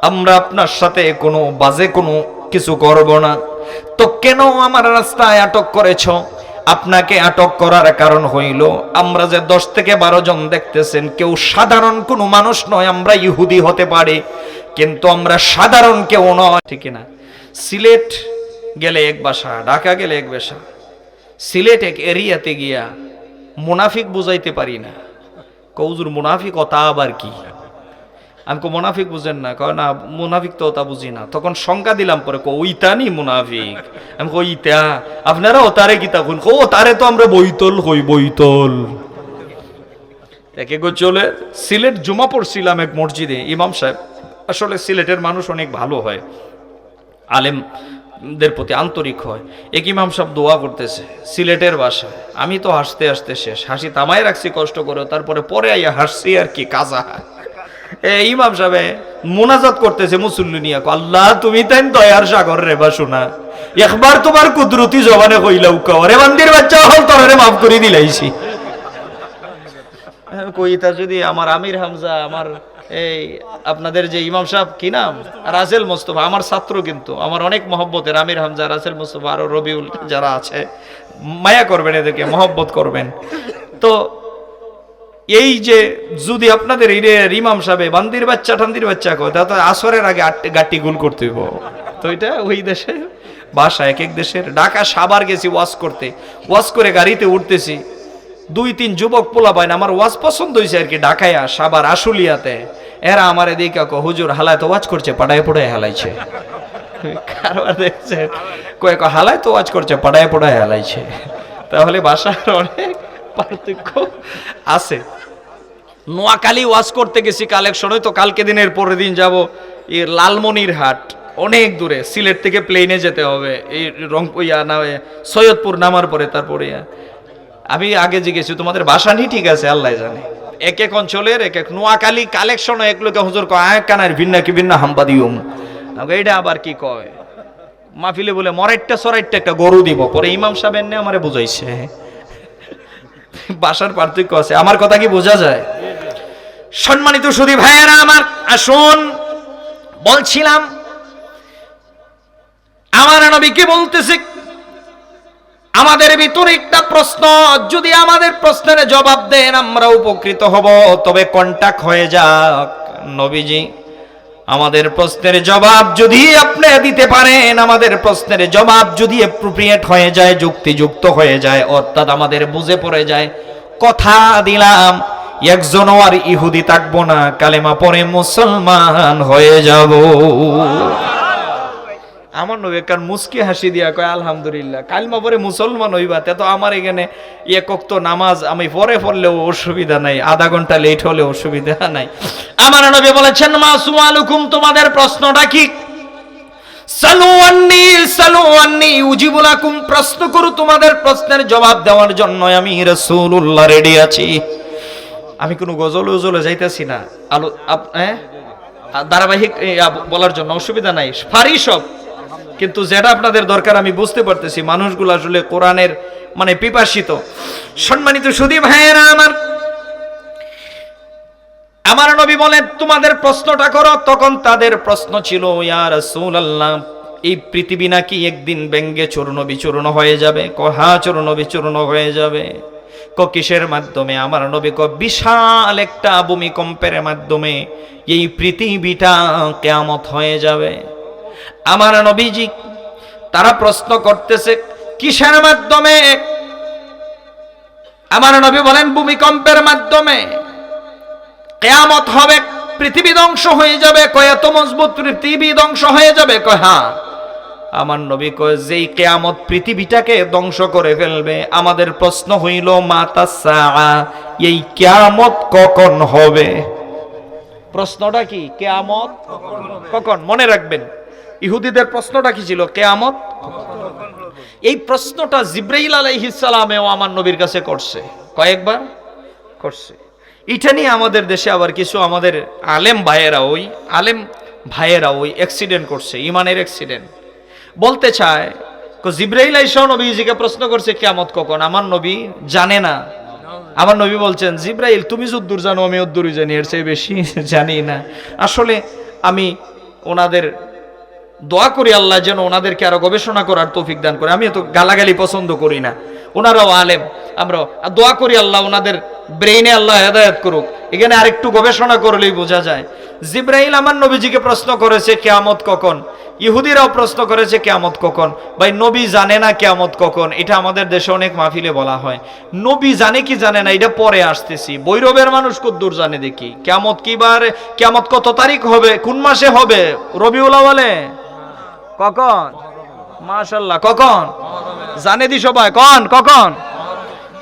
আমরা আপনার সাথে কোনো বাজে কোনো কিছু করব না। তো কেন আমার রাস্তায় আটক করেছো? আপনাকে আটক করার কারণ হইল, আমরা যে 10 থেকে 12 জন দেখতেছেন, কেউ সাধারণ কোনো মানুষ নয়। আমরা ইহুদি হতে পারি, কিন্তু আমরা সাধারণ কেউ নয়, ঠিক না? সিলেট গেলে এক ভাষা, ঢাকা গেলে এক ভাষা। সিলেট এক এরিয়াতে গিয়া মুনাফিক বুঝাইতে পারি না, কৌজুর মুনাফিক তা আবার কি? আমি কো মুনাফিক বুঝেন না? কয় না মুনাফিক তো তা বুঝি না। তখন সংজ্ঞা দিলাম, পরে কো ওইটা নি মুনাফিক। আমি কো ইতা আপনারা ওতারে কিতা কোন? কো তারে তো আমরা বইতল কই, বইতল। একে গো চলে সিলেট জুমা পড়ছিলাম এক মসজিদে, ইমাম সাহেব, আসলে সিলেটের মানুষ অনেক ভালো হয়, আলেমদের প্রতি আন্তরিক হয়। এক ইমাম সাহেব দোয়া করতেছে সিলেটের ভাষায়। আমি তো হাসতে হাসতে শেষ, হাসি থামাই রাখছি কষ্ট করে, তারপরে পরে আইয়া হাসছি আর কি কাজা। ইমাম সাহেব মোনাজাত করতেছে মুসল্লি নিয়ে, আল্লাহ তুমি তাই দয়ার সাগর রে বা শোনা, একবার তোমার কুদরতি জবানে কইলাও করে বান্দির বাচ্চা হল তোরে মাফ করে দিলাইছি। কইতা যদি আমার আমির হামজা, আমার এই আপনাদের যে ইমাম সাহেব কি নাম, রাসেল মোস্তফা, আমার ছাত্র, কিন্তু আমার অনেক মহব্বতের আমির হামজা, রাসেল মোস্তফা, আরো রবিউল যারা আছে, মায়া করবেন এদেরকে, মহব্বত করবেন। তো এই যে যদি আপনাদের ইমাম সাহেব বান্দির বাচ্চা ঠান্দির বাচ্চা কয়, তা তো আসরের আগে গাটি গুল করতে হইব। তো এটা ওই দেশের ভাষা, এক এক দেশের। ঢাকা সাভার গেছি ওয়াজ করতে, ওয়াজ করে গাড়িতে উঠতেছি, 2-3 যুবক পোলা পায় না, আমার ওয়াজ পছন্দ হয়েছে আর কি, ঢাকায়া সাভার আশুলিয়াতে। এরা আমার এদিকে হুজুর হালায় তো ওয়াজ করছে, পাড়ায় পড়ায় হালাইছে। কারবার দেখছে কয়েক হালায় তো ওয়াজ করছে, পাড়ায় পড়ায় হালাইছে। তাহলে ভাষার অনেক পার্থক্য আছে। নোয়াখালী ওয়াজ করতে গেছি কালেকশনে, তো কালকে দিনের পরের দিন যাব এই লালমনিরহাট, অনেক দূরে, সিলেট থেকে প্লেনে যেতে হবে, এই রংপুর সৈয়দপুর নামার পরে তারপরে। আমি আগে জিজ্ঞেস তোমাদের ভাষা নি ঠিক আছে, আল্লাহ জানে, এক এক অঞ্চলের এক এক। নোয়াখালী কালেকশন এক লোকে হুজুর কয় কানার ভিন্ন কি ভিন্ন হাম্পাদিউম, এইটা আবার কি কয় মাহফিলে বলে মরাইটটা সরাইটটা একটা গরু দিব, পরে ইমাম সাহেব এনে আমারে বুঝাইছে। ভাষার পার্থক্য আছে, আমার কথা কি বোঝা যায়? সম্মানিত সুধী ভাইয়েরা আমার, আসুন বলছিলাম আমার নবী কি বলতেছে, আমাদের ভিতরে একটা প্রশ্ন, যদি আমাদের প্রশ্নের জবাব দেন আমরা উপকৃত হব, তবে কন্টাক্ট হয়ে যাক। নবীজি আমাদের প্রশ্নের জবাব যদি আপনি দিতে পারেন, আমাদের প্রশ্নের জবাব যদি অ্যাপ্রোপ্রিয়েট হয়ে যায়, যুক্তিযুক্ত হয়ে যায়, অর্থাৎ আমাদের বুঝে পড়ে যায়, কথা দিলাম একজনও আর ইহুদি থাকবো না, কালেমা পড়ে মুসলমান হয়ে যাব। আমার নবী কার মুস্কি হাসি দিয়া কয় আলহামদুলিল্লাহ, কালমা পরে মুসলমান হইবা, তে তো আমার এখানে একক তো নামাজ আমি পরে পড়লেও অসুবিধা নাই, আধা ঘন্টা লেট হলে অসুবিধা নাই। আমার নবী বলেছেন মা সুআলুকুম, তোমাদের প্রশ্নটা কি? সালু আন্নি উজিবু লাকুম, প্রশ্ন করো, তোমাদের প্রশ্নের জবাব দেওয়ার জন্য আমি রাসূলুল্লাহ রেডি আছি। আমি কোনো গজল উজলে যাইতেছি না, আলো ধারাবাহিক বলার জন্য অসুবিধা নাই, পারি সব, কিন্তু যেটা আপনাদের দরকার আমি বুঝতে পারতেছি, মানুষগুলো আসলে কোরআনের মানে পিপাসিত। সম্মানিত সুধী ভাইয়েরা আমার নবী বলেন তোমাদের প্রশ্নটা করো। তখন তাদের প্রশ্ন ছিল ইয়া রাসূলুল্লাহ, এই পৃথিবী নাকি একদিন ব্যঙ্গে চূর্ণ বিচূর্ণ হয়ে যাবে? হা, চূর্ণ বিচূর্ণ হয়ে যাবে। কিসের মাধ্যমে? আমার নবী বিশাল একটা ভূমিকম্পের মাধ্যমে এই পৃথিবীটা কিয়ামত হয়ে যাবে। আমার নবীজি তারা প্রশ্ন করতেছে কিসের মাধ্যমে? আমার নবী বলেন ভূমিকম্পের মাধ্যমে কিয়ামত হবে, পৃথিবী ধ্বংস হয়ে যাবে। কয় এত মজবুত পৃথিবী ধ্বংস হয়ে যাবে? কয় হ্যাঁ। আমার নবী কয় যেই কিয়ামত পৃথিবীটাকে ধ্বংস করে ফেলবে, আমাদের প্রশ্ন হইল মাতা সাআ, এই কিয়ামত কখন হবে? প্রশ্নটা কি? কিয়ামত কখন? মনে রাখবেন ইহুদিদের প্রশ্নটা কি ছিল? কিয়ামত। এই প্রশ্নটা জিবরাইল আলাইহিস সালামেও আমার নবীর কাছে করছে, কয়েকবার করছে। এটা নিয়ে আমাদের দেশে আবার কিছু আমাদের আলেম ভাইয়েরা ওই অ্যাক্সিডেন্ট করছে, ইমানের অ্যাক্সিডেন্ট। বলতে চায় জিবরাইল আইসা নবীজিকে প্রশ্ন করছে কিয়ামত কখন, আমার নবী জানে না। আমার নবী বলছেন জিবরাইল তুমি যদ্দূর জানো আমি অদ্দূরই জানি, এর চেয়ে বেশি জানি না। আসলে আমি ওনাদের দোয়া করি আল্লাহ যেন ওনাদেরকে আরো গবেষণা করার তৌফিক দান করে। আমি তো গালাগালি পছন্দ করি না, ওনারাও আলেম, আমরা দোয়া করি আল্লাহ ওনাদের ব্রেইনে আল্লাহ হেদায়েত করুক। এখানে আরেকটু গবেষণা করলেই বোঝা যায়। জিব্রাইল আমার নবীজিকে প্রশ্ন করেছে কিয়ামত কখন, ইহুদিরাও প্রশ্ন করেছে কিয়ামত কখন। ভাই নবী জানে না কিয়ামত কখন, এটা আমাদের দেশে অনেক মাহফিলে বলা হয়। নবী জানে কি জানে না এটা পরে আসতেছি। বৈরবের মানুষ কদ্দূর জানে দেখি কিয়ামত কিবার, কিয়ামত কত তারিখ হবে, কোন মাসে হবে, রবিউল আউয়ালে কখন, মাশাআল্লাহ কখন জানে দি সবাই, কখন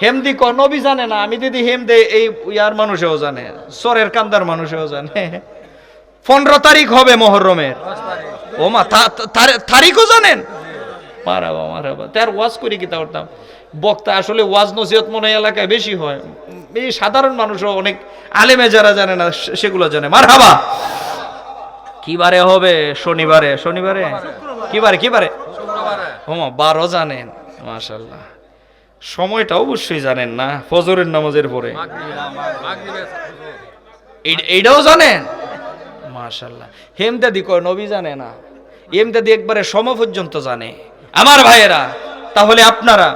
হেমদি ক, নবী জানে না, আমি দিদি হেমদে এই ইয়ার মানুষেও জানে, সরের কান্দার মানুষেও জানে 15 তারিখ হবে মহরমের। ও মা, তারিখও জানেন? মারাবা তার ওয়াজ করি কি তা করতাম বক্তা, আসলে ওয়াজ নসিহত মনে হয় এলাকায় বেশি হয়, এই সাধারণ মানুষও অনেক আলেমে যারা জানে না সেগুলো জানে। মারহাবা। কিবারে হবে? শনিবারে কিবারে ওমা 12 জানেন, মাশাআল্লাহ। সময়টা অবশ্যই জানেন না, ফজরের নামাজের পরে এইটাও জানেন, মাশাআল্লাহ। হেমদাদি কয় নবী জানে না, হেমদাদি একবারে সম পর্যন্ত জানে। আমার ভাইয়েরা, তাহলে আপনারা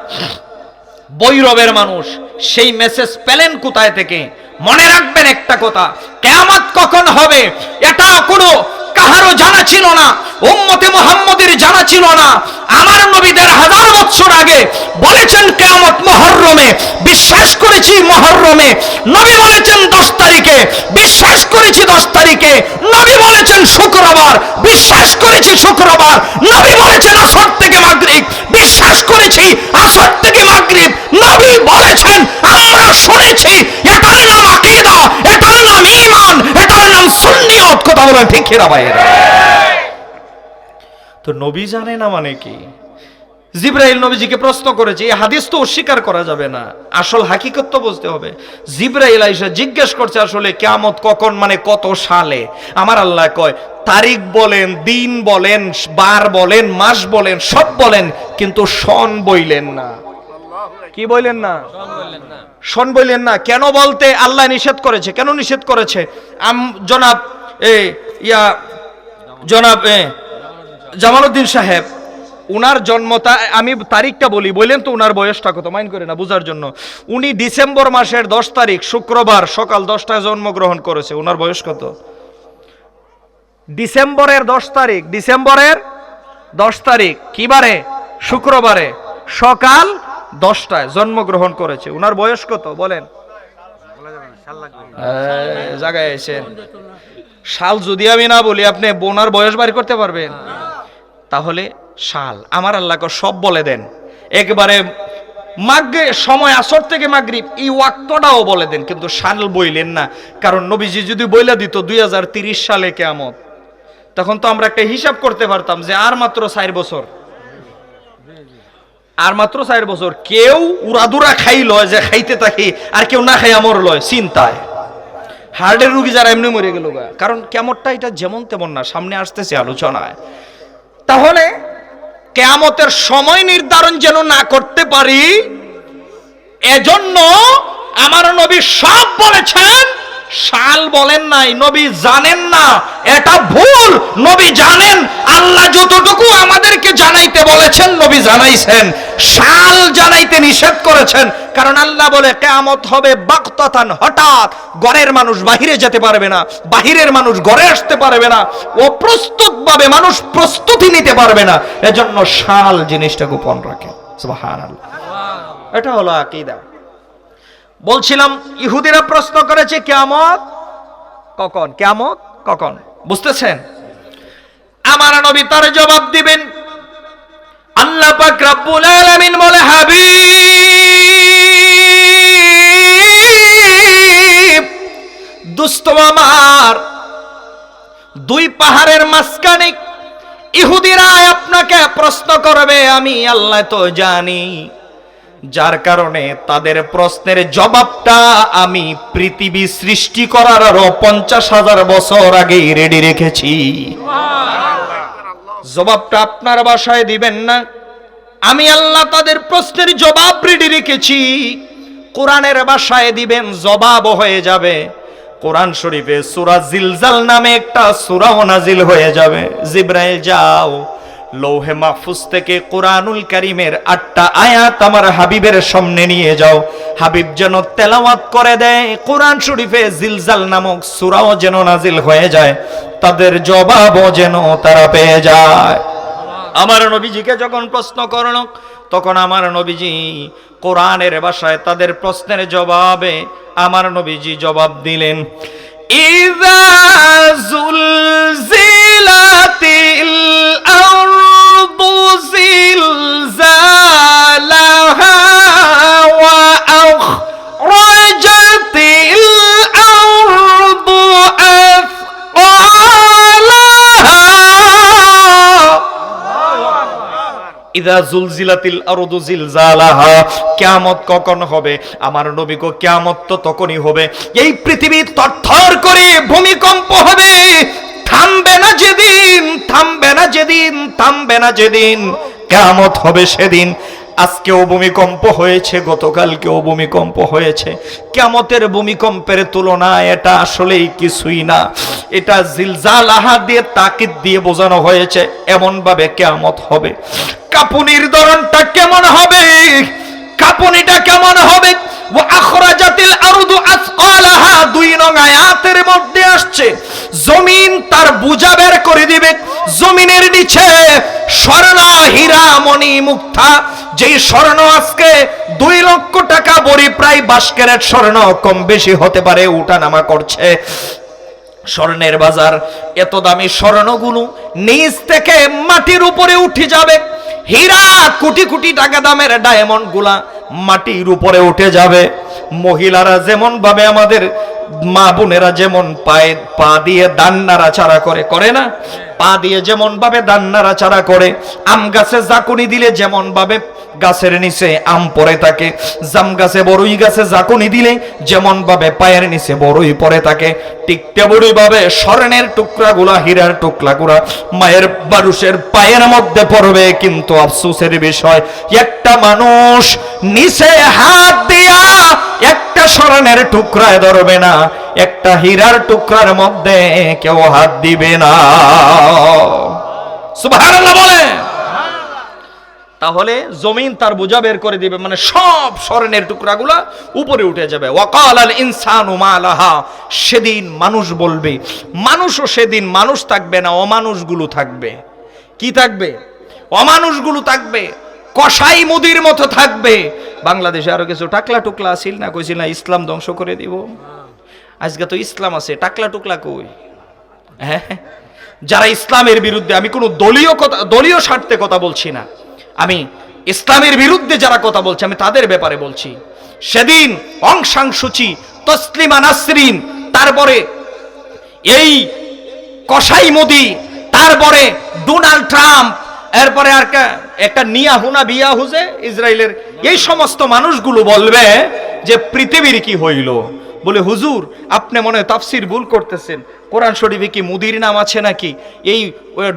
বৈরবের মানুষ, সেই মেসেজ পেলেন কোথায় থেকে? মনে রাখবেন একটা কথা, কিয়ামত কখন হবে এটা কোনো কাহারও জানা ছিল না, উম্মতে মুহাম্মদের জানা ছিল না। আমার নবী 1000 বছর আগে বলেছেন কিয়ামত মুহররমে, বিশ্বাস করেছি মুহররমে। নবী বলেছেন 10 তারিখে, বিশ্বাস করেছি 10 তারিখে। নবী বলেছেন শুক্রবার, বিশ্বাস করেছি শুক্রবার। নবী বলেছেন আসর থেকে মাগরিব, বিশ্বাস করেছি আসর থেকে মাগরিব। নবী বলেছেন, আমরা শুনেছি। এটার নাম আকীদা, এটার নাম ঈমান, এটার নাম সুন্নিয়ত। কথা বলেন ঠিক কিনা ভাইয়েরা? তো নবী জানে না মানে কি? জিব্রাইল নবীজিকে প্রশ্ন করেছে, এই হাদিস তো অস্বীকার করা যাবে না, আসল হাকিকত তো বুঝতে হবে। জিব্রাইল আইসা জিজ্ঞেস করছে আসলে কিয়ামত কখন, মানে কত সালে? আমার আল্লাহ কয় তারিখ বলেন, দিন বলেন, বার বলেন, মাস বলেন, সব বলেন, কিন্তু সন বইলেন না। কি বললেন না? সন বললেন না। কেন বলতে আল্লাহ নিষেধ করেছে? কেন নিষেধ করেছে? জনাব জামালউদ্দিন সাহেব, উনার জন্মটা আমি তারিখটা বললেন তো উনার বয়সটা কত, মাইন্ড করে না বোঝার জন্য। উনি ডিসেম্বর মাসের 10 তারিখ শুক্রবার সকাল 10টায় জন্মগ্রহণ করেছে। উনার বয়স কত? ডিসেম্বরের 10 তারিখ কিবারে? শুক্রবারে সকাল 10টায় জন্মগ্রহণ করেছে। উনার বয়স কত বলেন? জায়গায় এসেন, সাল যদি আমি না বলি আপনি বোনার বয়স বাড়ি করতে পারবেন? তাহলে সাল আমার আল্লাহকে সব বলে দেন, একবারে মাগরিব সময় আসর থেকে মাগরিব এই ওয়াক্তটাও বলে দেন, কিন্তু সাল বইলেন না। কারণ নবীজি যদি বইলা দিত 2030 সালে কিয়ামত, তখন তো আমরা একটা হিসাব করতে পারতাম যে আর মাত্র 4 বছর, আর মাত্র 4 বছর। কেউ উড়াদুরা খাই লয় যে খাইতে থাকি, আর কেউ না খাই আমর লয় চিন্তায়। হার্টের রুগী যারা এমনি মরে গেল, কারণ কিয়ামতটা এটা যেমন তেমন না, সামনে আসতেছে আলোচনায়। তাহলে কিয়ামতের সময় নির্ধারণ যেন না করতে পারি, এজন্য আমার নবী সব বলেছেন, সাল বলেন নাই। নবী জানেন না, এটা ভুল। নবী জানেন, আল্লাহ যতটুকু আমাদেরকে জানাইতে বলেছেন নবী জানাইছেন, সাল জানাইতে নিষেধ করেছেন। কারণ আল্লাহ বলে কিয়ামত হবে বাগতাতান, হঠাৎ। ঘরের মানুষ বাহিরে যেতে পারবে না, বাহিরের মানুষ ঘরে আসতে পারবে না, অপ্রস্তুতভাবে মানুষ প্রস্তুতি নিতে পারবে না। এজন্য সাল জিনিসটা গোপন রাখে। সুবহানাল্লাহ, এটা হলো আকীদা। বলছিলাম ইহুদিরা প্রশ্ন করেছে কিয়ামত কখন, কিয়ামত কখন, বুঝতেছেন? আমার নবী তার জবাব দিবেন। আল্লাহ পাক রব্বুল আলামিন বলে, হাবিব দোস্ত আমার, 2 পাহাড়ের মাঝখানে ইহুদিরা আপনাকে প্রশ্ন করবে, আমি আল্লাহ তো জানি। যার কারণে তাদের প্রশ্নের জবাবটা আমি পৃথিবী সৃষ্টি করার আরো 50,000 বছর আগেই রেডি রেখেছি। জবাবটা আপনার বাসায় দিবেন না, আমি আল্লাহ তাদের প্রশ্নের জবাব রেডি রেখেছি। কোরআনের ভাষায় দিবেন, জবাব হয়ে যাবে। কোরআন শরীফে সূরা জিলজাল নামে একটা সূরাও নাজিল হয়ে যাবে। জিবরাইল যাও, লৌহে মাহফুজ থেকে কোরআনুল কারীমের 8টা আয়াত আমার হাবিবের সামনে নিয়ে যাও। হাবিব যেন তেলাওয়াত করে দেয়, কোরআন শরীফে জিলজাল নামক সূরাও যেন নাজিল হয়ে যায়, তাদের জবাবও যেন তারা পেয়ে যায়। আমার নবীজিকে যখন প্রশ্ন করলো, তখন আমার নবীজি কোরআনের ভাষায় তাদের প্রশ্নের জবাবে আমার নবীজি জবাব দিলেন, ইযা যুলজিলাতিল আরদু জিলজালাহা ওয়া আখরাজাতিল আরদু আথকালাহা। ইযা যুলজিলাতিল আরদু জিলজালাহা, কিয়ামত কখন হবে? আমার নবী গো, কিয়ামত তো তখনই হবে এই পৃথিবী থরথর করে ভূমিকম্প হবে, থামবে না যেদিন, থামবে না যেদিন, থামবে না যেদিন কিয়ামত হবে সেদিন। আজকেও ভূমিকম্প হয়েছে, গতকালকেও ভূমিকম্প হয়েছে। কিয়ামতের ভূমিকম্পের তুলনা এটা আসলেই কিছুই না। এটা জিলজালাহা দিয়ে তাকিদ দিয়ে বোঝানো হয়েছে, এমন ভাবে কিয়ামত হবে। কাঁপুনির ধরনটা কেমন হবে? কাঁপুনিটা কেমন হবে? ওয়া আখরাজাতিল আরদু আসকালাহা, 2 নং আয়াতের মধ্যে আসছে জমিন তার বোঝা বের করে দিবে। জমিনের নিচে স্বর্ণ, হীরা, মণি, মুক্তা, যেই স্বর্ণ আজকে 2 লক্ষ টাকা বড়ি, প্রায় 22 ক্যারেট স্বর্ণ, কম বেশি হতে পারে, উঠানামা করছে। স্বর্ণের বাজার, এত দামি স্বর্ণগুলো নিচ থেকে মাটির উপরে উঠে যাবে। হীরা, কোটি কোটি টাকা দামের ডায়মন্ড গুলা মাটির উপরে উঠে যাবে। মহিলারা যেমন ভাবে, আমাদের মা বোনেরা যেমন পা দিয়ে দান নাড়াচাড়া করে না? পা দিয়ে যেমন ভাবে দান নাড়াচাড়া করে, আম গাছে জাকুনি দিলে যেমন ভাবে গাছের নিচে আম পড়ে থাকে, জাম গাছে, বড়ই গাছে জাকুনি দিলে যেমন ভাবে পায়ের নিচে বড়ই পড়ে থাকে, ঠিক তেমনি ভাবে স্বর্ণের টুকরাগুলা, হীরার টুকরাগুলা মায়ের মানুষের পায়ের মধ্যে পড়বে। কিন্তু আফসোসের বিষয়, একটা মানুষ নিচে হাত দিয়া একটা স্বর্ণের টুকরায় ধরবে না, একটা হীরার টুকরার মধ্যে কেউ হাত দিবে না। সুবহানাল্লাহ বলে। তাহলে জমিন তার বোঝা বের করে দিবে, মানে সব স্বর্ণের টুকরাগুলা উপরে উঠে যাবে। ওয়াকালাল ইনসানু মা লাহা, সেদিন মানুষ বলবে, মানুষও সেদিন মানুষ থাকবে না, অমানুষগুলো থাকবে। কি থাকবে? অমানুষগুলো থাকবে, কসাই মুদির মতো থাকবে। বাংলাদেশে আরো কিছু টাকলা টুকলা আসিল না, কইছিল না ইসলাম ধ্বংস করে দিব। আজকে তো ইসলাম আছে, টাকলা টুকলা কই? হ্যাঁ, যারা ইসলামের বিরুদ্ধে, আমি কোনো দলীয় স্বার্থে কথা বলছি না, আমি ইসলামের বিরুদ্ধে যারা কথা বলছে আমি তাদের ব্যাপারে বলছি। সেদিন অং সান সূচি, তসলিমা নাসরিন, তারপরে এই কসাই মোদি, তারপরে ডোনাল্ড ট্রাম্প, এরপরে আর একটা নিয়াহুনা বিয়াহুজে ইসরায়েলের, এই সমস্ত মানুষগুলো বলবে যে পৃথিবীর কি হইল? বলে হুজুর, আপনি মনে হয় তাফসির ভুল করতেছেন, কোরআন শরীফে কি মুদির নাম আছে নাকি? এই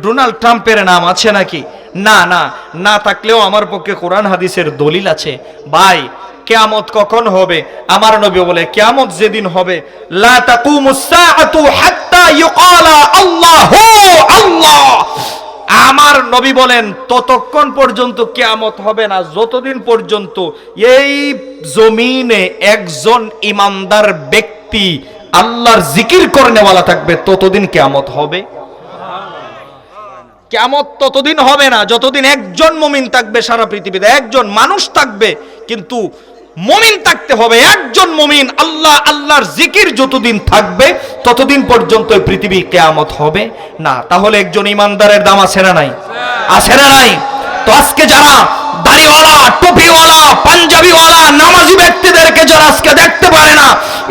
ডোনাল্ড ট্রাম্পের নাম আছে নাকি? না না, না থাকলেও আমার পক্ষে কোরআন হাদিসের দলিল আছে। ভাই, কিয়ামত কখন হবে? আমার নবী বলে, কিয়ামত যেদিন হবে, লা তাকুমুস সাআতু হাত্তা ইউকালা আল্লাহু আল্লাহ। আমার নবী বলেন, ততক্ষণ পর্যন্ত কিয়ামত হবে না যতদিন পর্যন্ত এই জমিনে একজন ইমানদার ব্যক্তি আল্লাহর জিকির করনেওয়ালা থাকবে, ততদিন কিয়ামত হবে। কিয়ামত ততদিন হবে না যতদিন একজন মুমিন থাকবে সারা পৃথিবীতে, একজন মানুষ থাকবে, কিন্তু মুমিন থাকতে হবে একজন মুমিন। আল্লাহর জিকির যতদিন থাকবে ততদিন পর্যন্ত পৃথিবী কিয়ামত হবে না। তাহলে একজন ইমানদারের দাম আছে না নাই? আছে না নাই? তো আজকে যারা দাড়িওয়ালা, টুপিওয়ালা, পাঞ্জাবিওয়ালা, নামাজি ব্যক্তিদেরকে যারা আজকে দেখতে পারে না,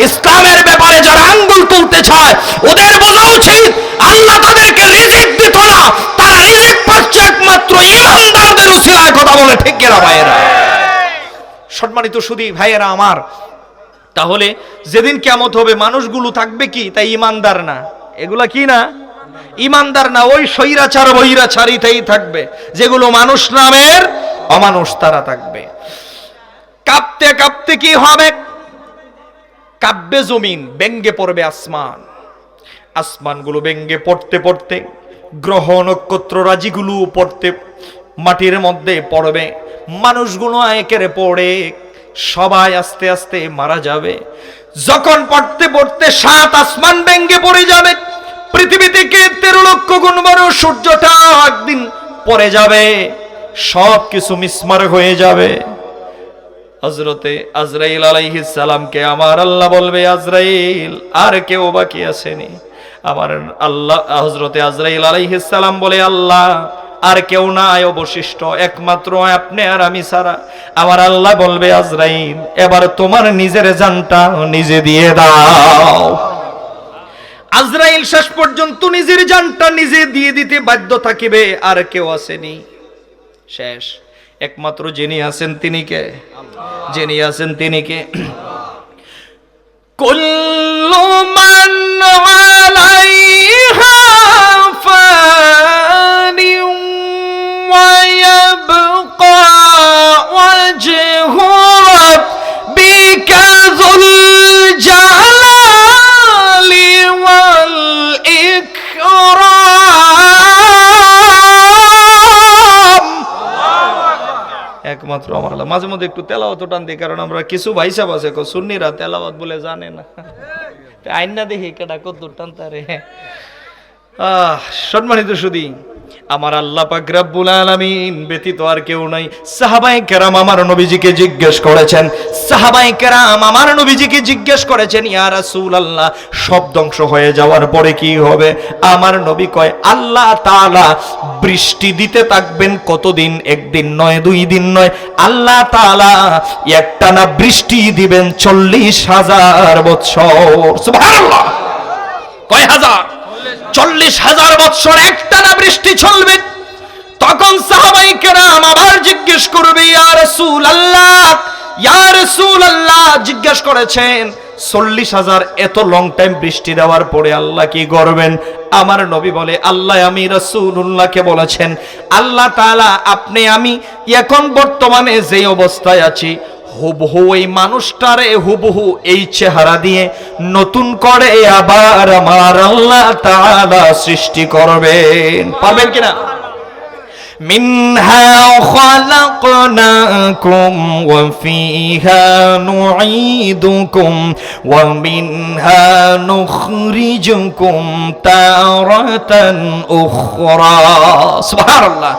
ইসলামের ব্যাপারে যারা আঙ্গুল তুলতে চায়, ওদের বোঝা উচিত আল্লাহ তাদেরকে রিজিক দিত না, তারা রিজিক পাচ্ছে একমাত্র ইমানদারদের উসিলায়। কথা বলে ঠিক কিনা ভাইয়েরা? সম্মানিত সুধী ভাইয়েরা আমার, তাহলে যেদিন কিয়ামত হবে মানুষগুলো থাকবে কি? তাই ইমানদার না, এগুলা কি না? ইমানদার না, ওই স্বৈরাচার বৈরাচারিতেই থাকবে, যেগুলো মানুষ নামের অমানুষ তারা থাকবে। কাঁপতে কাঁপতে কি হবে? কাঁপবে জমিন, ব্যঙ্গে পড়বে আসমান, আসমানগুলো ব্যঙ্গে পড়তে পড়তে গ্রহ নক্ষত্র রাজিগুলো পড়তে মাটির মধ্যে পড়বে, মানুষগুলো একের পড়ে সবাই আস্তে আস্তে মারা যাবে। যখন পড়তে পড়তে 7 আসমান ভেঙে পড়ে যাবে, পৃথিবী থেকে 13 লক্ষ গুণ বড় সূর্যটা একদিন পড়ে যাবে, সব কিছু মিসমার হয়ে যাবে। হযরতে আজরাইল আলাইহিস সালামকে আমার আল্লাহ বলবে, আজরাইল আর কেউ বাকি আসেনি? আমার আল্লাহ হযরতে আজরাইল আলাইহিস সালাম বলে, আল্লাহ আর কেউ নাই অবশিষ্ট, একমাত্র আপনি আর আমি ছাড়া। আমার আল্লাহ বলবে, আজরাইল এবার তোমার নিজের জানটা নিজে দিয়ে দাও। আজরাইল শেষ পর্যন্ত নিজের জানটা নিজে দিয়ে দিতে বাধ্য থাকিবে, আর কেউ আসেনি। শেষ, একমাত্র যিনি আছেন তিনি কে? যিনি আছেন তিনি কে? কুল্লু মান আলাইহা ফানি ওয়া ইয়াবকা ওয়াজহু রাব্বিকা যুল জালালি ওয়াল ইকরাম। একমাত্র আমার আল্লাহ। মাঝে মধ্যে একটু তেলাওয়াত টান দিই, কারণ আমরা কিছু ভাই সাহেব আছে সুন্নিরা তেলাওয়াত বলে জানে না, আইন না দেখি কেডা কত টান তারে। সম্মানিত সুধী, আমার আল্লাহ পাক রব্বুল আলামিন ব্যতীত আর কেউ নাই। সাহাবায়ে কেরাম আমার নবীজিকে জিজ্ঞেস করেছেন, সাহাবায়ে কেরাম আমার নবীজিকে জিজ্ঞেস করেছেন, ইয়া রাসূলুল্লাহ সব ধ্বংস হয়ে যাওয়ার পরে কি হবে? আমার নবী কয়, আল্লাহ তাআলা বৃষ্টি দিতে থাকবেন কতদিন? একদিন নয়, 2 দিন নয়, আল্লাহ তাআলা একটানা বৃষ্টি দিবেন 40,000 বৎসর। সুবহানাল্লাহ। কয় হাজার? 40,000 বৎসর একটানা বৃষ্টি চলবে। তখন সাহাবায়ে কেরাম আবার জিজ্ঞেস করবে, ইয়া রাসূলুল্লাহ, ইয়া রাসূলুল্লাহ জিজ্ঞেস করেছেন 40,000 এত লং টাইম বৃষ্টি দেওয়ার পরে আল্লাহ কি করবেন? আমার নবী বলে, আল্লাহ আমি রাসূলুল্লাহকে বলেছেন, আল্লাহ তাআলা আপনি আমি এখন বর্তমানে যে অবস্থায় আছি হুবহু এই মানুষটারে হুবহু এই চেহারা দিয়ে নতুন করে আবার আমার আল্লাহ তাআলা সৃষ্টি করবেন। পারবেন কিনা? মিনহা খালাকনাকুম ওয়া ফিহা নুঈদুকুম ওয়া মিনহা নুখরিজুকুম তারাতান উখরা। সুবহানাল্লাহ।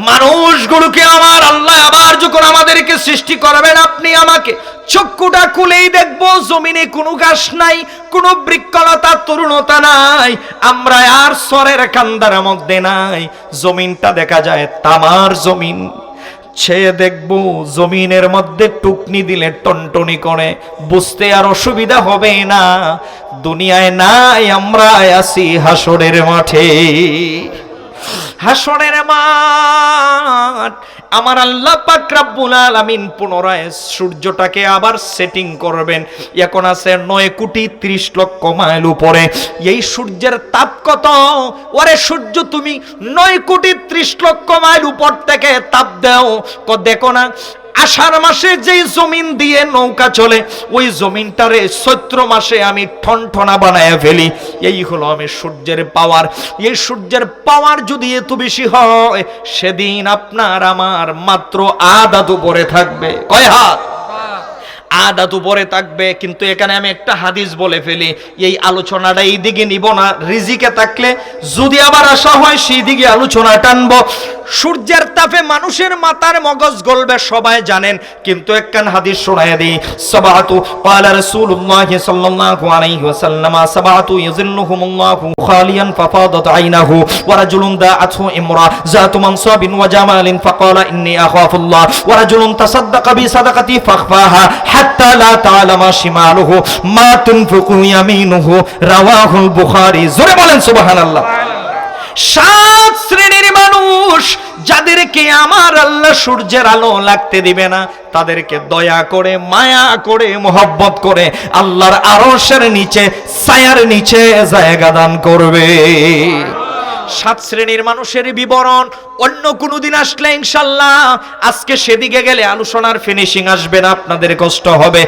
মানুষগুলোকে আমার আল্লাহ আবার যখন আমাদেরকে সৃষ্টি করবেন, আপনি আমাকে চক্ষুটা খুলেই দেখবো জমিনে কোনো ঘাস নাই, কোনো বৃক্ষলতা তরুণতা নাই, আমরা আর সরের কান্দার মধ্যে নাই, জমিনটা দেখা যায় তামার জমিন। সে দেখবো জমিনের মধ্যে টুকনি দিলে টনটনি করে, বুঝতে আর অসুবিধা হবে না। দুনিয়ায় নাই, আমরা আছি হাসরের মাঠে। হাসরের মাঠ। আমার আল্লাহ পাক রব্বুল আলামিন পুনরায় সূর্যটাকে আবার সেটিং করবেন। এখন আছে 9,30,00,000 মাইল উপরে। এই সূর্যের তাপ কত? ওরে সূর্য, তুমি 9,30,00,000 মাইল উপর থেকে তাপ দাও, দেখো না আষাঢ় মাসে যেই জমিন দিয়ে নৌকা চলে, ওই জমিনটারে চৈত্র মাসে আমি ঠনঠনা বানায় ফেলি। এই হলো আমি সূর্যের পাওয়ার। এই সূর্যের পাওয়ার যদি এত বেশি হয়, সেদিন আপনার আমার মাত্র আধা উপরে থাকবে। কয় হাত? আধা উপরে থাকবে। কিন্তু এখানে আমি একটা হাদিস বলে ফেলি, এই আলোচনাটা এই দিকে নিব না, রিজিকে থাকলে যদি আবার আসা হয় সেই দিকে আলোচনা টানবো। সূর্যের তাপে মানুষের মাথার মগজ গলবে সবাই জানেন, কিন্তু একখান হাদিস শোনায় দিই। সাবাতু ক্বালা রাসূলুল্লাহ সাল্লাল্লাহু আলাইহি ওয়াসাল্লাম সাবাতু ইয়াযিল্লুহুমুল্লাহু খালিয়ান ফাফাদাত আইনাহু ওয়া রাজুলুন দাআতহু ইমরা যাতু মানসাবিন ওয়া জামালিন ফাকালা ইন্নী আখাফুল্লাহ ওয়া রাজুলুন তাসাদদাকা বিসাদাকাতি ফাখফাহা হাত্তা লা তা'লামা শিমালুহু মা তুনফিকু ইয়ামিনুহু রাওয়াহুল বুখারী। জোরে বলেন সুবহানাল্লাহ। 7 শ্রেণীর মানুষ যাদেরকে আমার আল্লাহ সূর্যের আলো লাগতে দিবে না, তাদেরকে দয়া করে মায়া করে মোহব্বত করে আল্লাহর আরশের নিচে ছায়ার নিচে জায়গা দান করবে। 7 শ্রেণীর মানুষের বিবরণ অন্য কোনো দিন আসলে ইনশাআল্লাহ, আজকে সেদিকে গেলে আলোচনার ফিনিশিং আসবে না, আপনাদের কষ্ট হবে।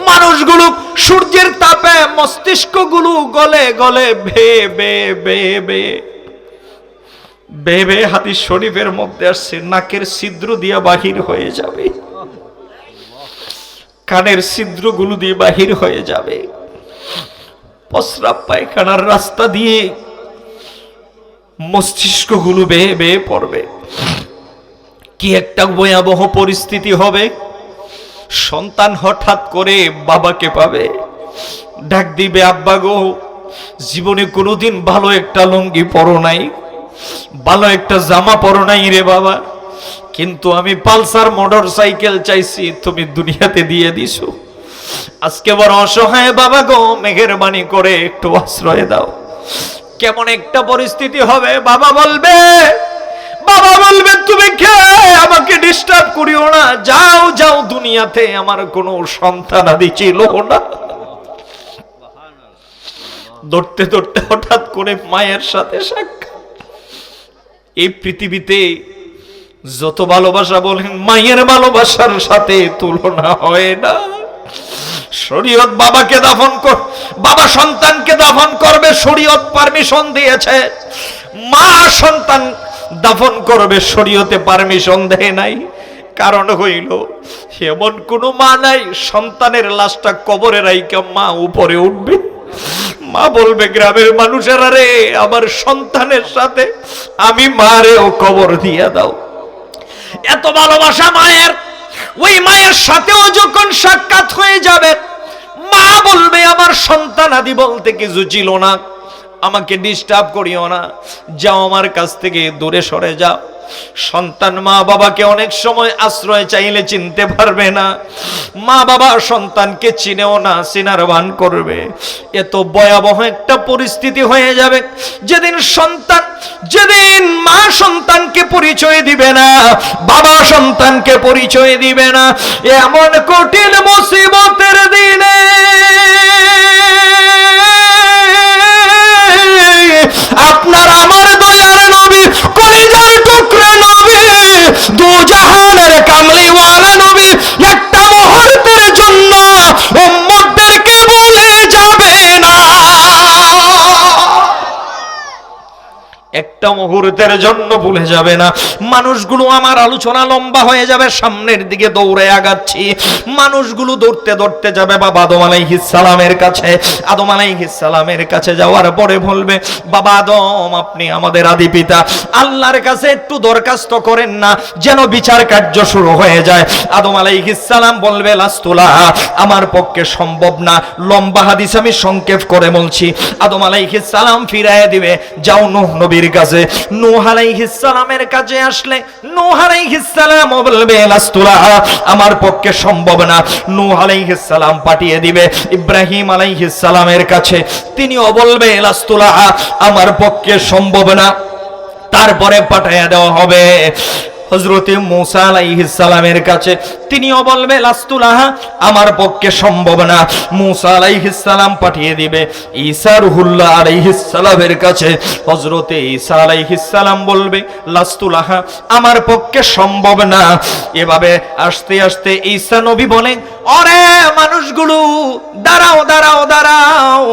মানুষগুলো সূর্যের তাপে মস্তিষ্কগুলো গলে গলে ভে ভে ভে ভে বেবে হাদিস শরীফের মধ্যে আসছে নাকের ছিদ্র দিয়ে বাহির হয়ে যাবে, কানের ছিদ্রগুলো দিয়ে বাহির হয়ে যাবে, প্রস্রাব পায়খানার রাস্তা দিয়ে মস্তিষ্কগুলো বেয়ে বেয়ে পড়বে। কি একটা ভয়াবহ পরিস্থিতি হবে। সন্তান হঠাৎ করে বাবাকে পাবে, ডাক দিবে, আব্বা গো, জীবনে কোনোদিন ভালো একটা লুঙ্গি পরো নাই, ভালো একটা জামা পরো নাই রে বাবা, কিন্তু আমি পালসার মোটর সাইকেল চাইছি, তুমি দুনিয়াতে দিয়ে দিছো। আজকে বড় অসহায় বাবা গো, মেহেরবানি করে একটু আশ্রয় দাও। কেমন একটা পরিস্থিতি হবে। বাবা বলবে তুমি কে, আমাকে ডিস্টার্ব করিও না, যাও যাও, দুনিয়াতে আমার কোনো সন্তান আদি ছিল না। ধরতে ধরতে হঠাৎ করে মায়ের সাথে সাক্ষাৎ। এই পৃথিবীতে যত ভালোবাসা বলেন, মায়ের ভালোবাসার সাথে তুলনা হয় না। শরীয়ত বাবাকে দাফন কর, বাবা সন্তানকে দাফন করবে, শরীয়ত পারমিশন দিয়েছে। মা সন্তান দাফন করবে, শরীয়তে পারমিশন দেয় নাই। কারণ হইল এমন কোন মা নাই সন্তানের লাশটা কবরে রাইকা মা উপরে উঠবে। মা বলবে, গ্রামের মানুষেরা রে, আমার সন্তানের সাথে আমি মারেও কবর দিয়ে দাও। এত ভালোবাসা মায়ের। ওই মায়ের সাথেও যখন সাক্ষাৎ হয়ে যাবে, মা বলবে, আমার সন্তান আদি বলতে কিছু ছিল না, আমাকে ডিস্টার্ব করিও না, যাও আমার কাছ থেকে দূরে সরে যাও। সন্তান মা বাবাকে অনেক সময় আশ্রয় চাইলে চিনতে পারবে না, মা বাবা সন্তানকে চিনেও না, চিনার ভান করবে। এত ভয়াবহ একটা পরিস্থিতি হয়ে যাবে যেদিন মা সন্তানকে পরিচয় দিবে না, বাবা সন্তানকে পরিচয় দিবে না। এমন কঠিন মুসিবতের দিনে আপনার আমার দয়ার নবী, কলিজার টুকরা নবী, দু জাহানের কামলিওয়ালা নবী একটা মুহূর্তের জন্য উম্মতদেরকে ভুলে যাবে না। একটা মুহূর্তের জন্য ভুলে যাবে না। মানুষগুলো, আমার আলোচনা লম্বা হয়ে যাবে, সামনের দিকে দৌড়ে আগাচ্ছি। মানুষগুলো দৌড়তে দৌড়তে যাবে বাবা আদম আলাইহিস সালামের কাছে। আদম আলাইহিস সালামের কাছে যাওয়ার পরে বলবে, বাবা আদম, আপনি আমাদের আদি পিতা, আল্লাহর কাছে একটু দরখাস্ত করেন না, যেন বিচার কার্য শুরু হয়ে যায়। আদম আলাইহিস সালাম বলবে, লাস্তুলা, আমার পক্ষে সম্ভব না। লম্বা হাদিস আমি সংক্ষেপ করে বলছি। আদম আলাইহিস সালাম ফিরাইয়া দিবে, যাও নূহ নবীর কাছে। নূহ আলাইহিস সালামের কাছে আসলে নূহ আলাইহিস সালাম বলবে, লাস্তুলা, আমার পক্ষে সম্ভব না। নূহ আলাইহিস সালাম পাঠিয়ে দিবে ইব্রাহিম আলাইহিস সালামের কাছে, তিনিও বলবে, লাস্তুলা, আমার পক্ষে সম্ভব না। তারপরে পাঠিয়ে দেওয়া হবে হযরতে মূসা আলাইহিস সালামের কাছে, তিনিও বলবে, লাস্তুলাহা, আমার পক্ষে সম্ভব না। মূসা আলাইহিস সালাম পাঠিয়ে দিবে ঈসা রুহুল্লাহ আলাইহিস সালামের কাছে। হযরতে ঈসা আলাইহিস সালাম বলবে, লাস্তুলাহা, আমার পক্ষে সম্ভব না। এভাবে আস্তে আস্তে ঈসা নবী বলেন, ওরে মানুষগুলো, দাঁড়াও দাঁড়াও দাঁড়াও,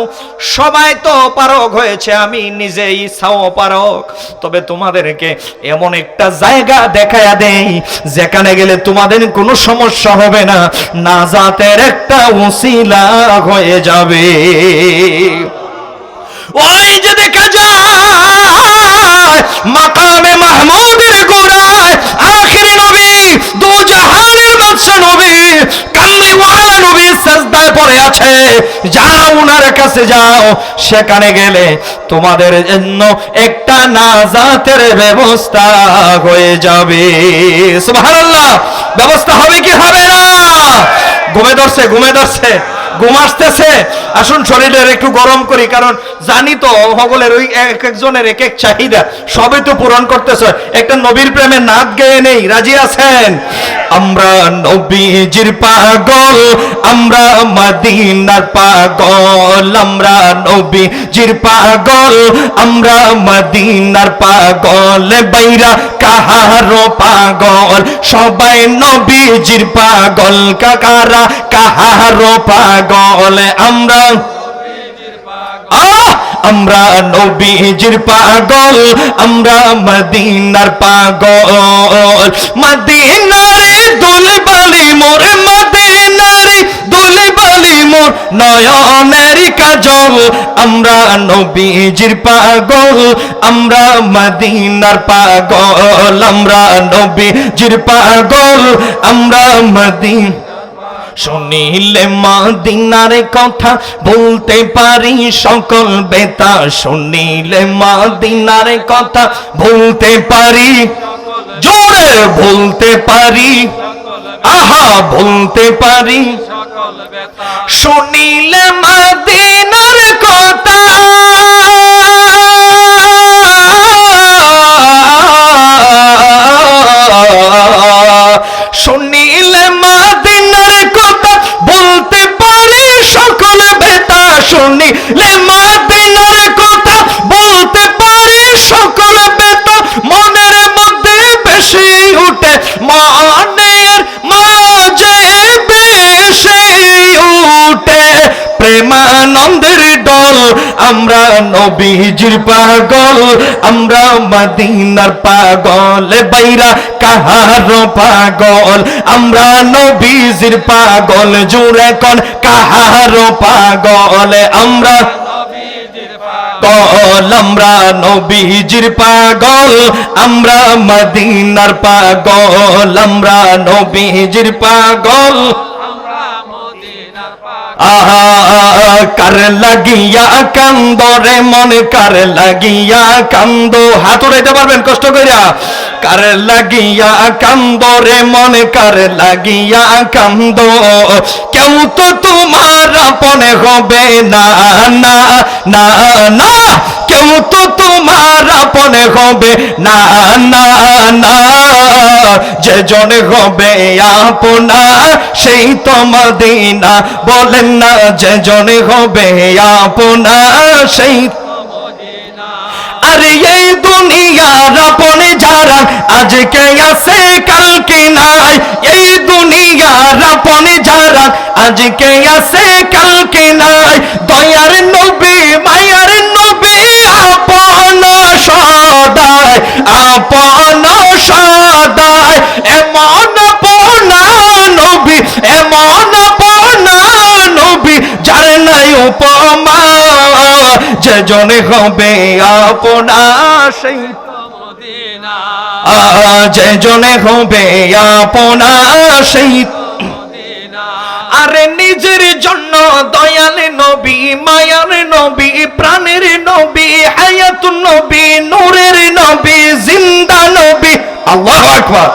সবাই তো পারক হয়েছে, আমি নিজে ঈসাও পারক, তবে তোমাদেরকে এমন একটা জায়গা দেখায়া দেই যেখানে গেলে তোমাদের কোনো সমস্যা হবে না, নাজাতের একটা ওসিলা হয়ে যাবে। ওই যে দেখা যায় মাকামে মাহমুদের গোড়ায় আখিরি নবী, দু জাহানের বাদশা নবী, কামলিওয়ালা নবী সাজদায় পড়ে আছে। যাও উনার কাছে যাও, সেখানে গেলে তোমাদের জন্য একটা নাজাতের ব্যবস্থা হয়ে যাবে। সুবহানাল্লাহ। ব্যবস্থা হবে কি হবে না? ঘুমে ধরছে, ঘুম আসতেছে। আসুন শরীরের একটু গরম করি, কারণ জানি তো সকলের ওই এক একজনের এক এক চাহিদা, সবই তো পূরণ করতেছে। একটা নবীর প্রেমে নাচ গেয়ে নেই, রাজি আছেন? আমরা নবীজির পাগল, আমরা মদিনার পাগল, আমরা নবীজির পাগল, আমরা মদিনার পাগল, বাইরা কাহারো পাগল, সবাই নবীজির পাগল, কাকারা কাহারো পাগল, আমরা আমরা নবীজির পাগল, আমরা মদিনার পাগল। মদিনারে দুলবালি মোর, মদিনারে দুলবালি মোর নয়নের কাজল। আমরা নবীজির পাগল, আমরা মদিনার পাগল। আমরা নবীজির পাগল, আমরা মদিনা। শুনিলে মদিনার কথা বলতে পারি সকল বেতা। শুনিলে মদিনার কথা বলতে পারি, জোরে বলতে পারি, আহা বলতে পারি। শুনিলে মদিনার কথা, শুনিলে মদিনার কথা বলতে পারি সকল বেতা। শুনিলে মদিনার কথা বলতে পারি সকল বেতা। মনের মধ্যে বেশি উঠে, মনের মাঝে বেশি উঠে প্রেমানন্দের ডল। আমরা নবীজির পাগল, আমরা মদিনার পাগল। বাইরা কাহার পাগল, আমরা নবীজির পাগল। জুড়ে কোন কাহার পাগল, আমরা পাগল, আমরা নবীজির পাগল, আমরা মদিনার পাগল। আমরা নবীজির পাগল, কার লাগিয়া কান্দো রে মন, কার লাগিয়া কান্দো। হাত উঠাইতে পারবেন কষ্ট কইরা। কার লাগিয়া কান্দো রে মন, কার লাগিয়া কান্দো। কেউ তো তোমার আপন হবে না, না না না। কেউ তো তোমার আপন হবে না, না না। যে জন হবে আপনা সেই তো মদিনা। বলেন না যে জন হবে আপনা সেই। আরে এই দুনিয়ার আপনে যারা আজকে আছে কালকে নাই। এই দুনিয়ার আপনে যারা আজকে আছে কালকে নাই। দয়ার নবী মায়ার নবী আপন সদায়, আপন সদায়। এমন আপনা নবী, এমন আপনা নবী যার নাই উপমা। যে জনে হবে আপনা সেই মদিনা, যে জনে হবে আপনা সেই মদিনা। আরে নিজের জন্য দয়াল নবী, মায়ার নবী, প্রাণের নবী, হায়াতুন নবী, নূরের নবী, জিন্দা নবী। আল্লাহু আকবার।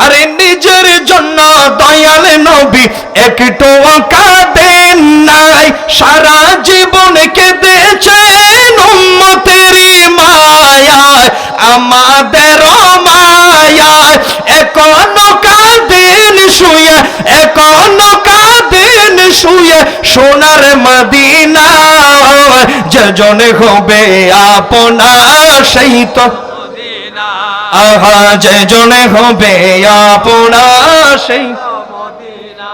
আরে নিজের জন্য দয়াল নবী একটু কাঁদেন নাই। সারা জীবন কেঁদেছেন উম্মতেরই মায়ায়, আমাদের মায়ায়। এখনো কাঁদেন শুয়ে, এখনো কাঁদেন শুয়ে সোনার মদিনা। যে জনে হবে আপনা সেই তো মদিনা। আহা যে জনে হবে আপনা সেই মদিনা।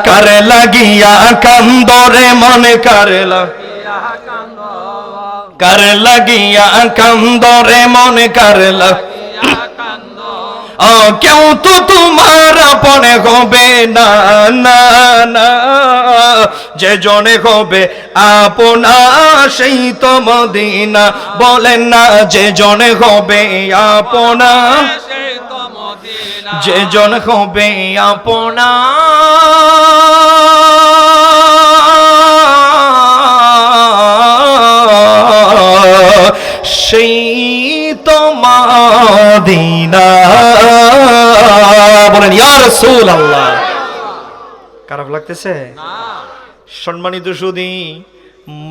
কার লাগিয়া কান্দো রে মন, কার লাগিয়া কান্দো, কার লাগিয়া কান্দো রে মন, কার লাগিয়া কান্দো। কেউ তো তোমার আপন হবে না, না না। যে জনে হবে আপনা সেই তো মদিনা। বলেন না যে জনে হবে আপনা সেই তো মদিনা। যে জন হবে আপনা সেই তো মদিনা। বলেন ইয়া রাসূলুল্লাহ। খারাপ লাগতেছে? সম্মানিত সুধী,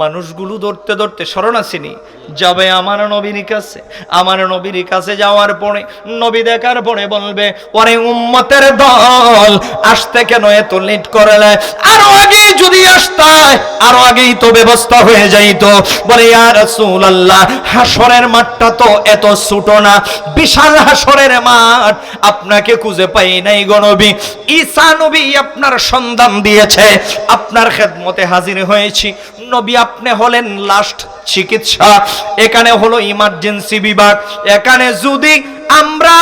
মানুষগুলো ধরতে ধরতে শরণ আসেনি যাবে আমার নবীর কাছে। আমার নবীর কাছে যাওয়ার পরে নবী দেখার পরে বলবে, ওরে উম্মতের দল আসতে কেন এত লেট করলে? আরো আগে যদি আসতায় আরো আগেই তো ব্যবস্থা হয়ে যাইতো। বলে ইয়া রাসূলুল্লাহ, হাসরের মাঠটা তো এত ছোট না, বিশাল হাসরের মাঠ, আপনাকে খুঁজে পাই নাই গো নবী। ঈসা নবী আপনার সন্ধান দিয়েছে, আপনার খেদমতে হাজির হয়েছি। নবী আপনি হলেন লাস্ট চিকিৎসা, এখানে হলো ইমার্জেন্সি বিভাগ। এখানে আমরা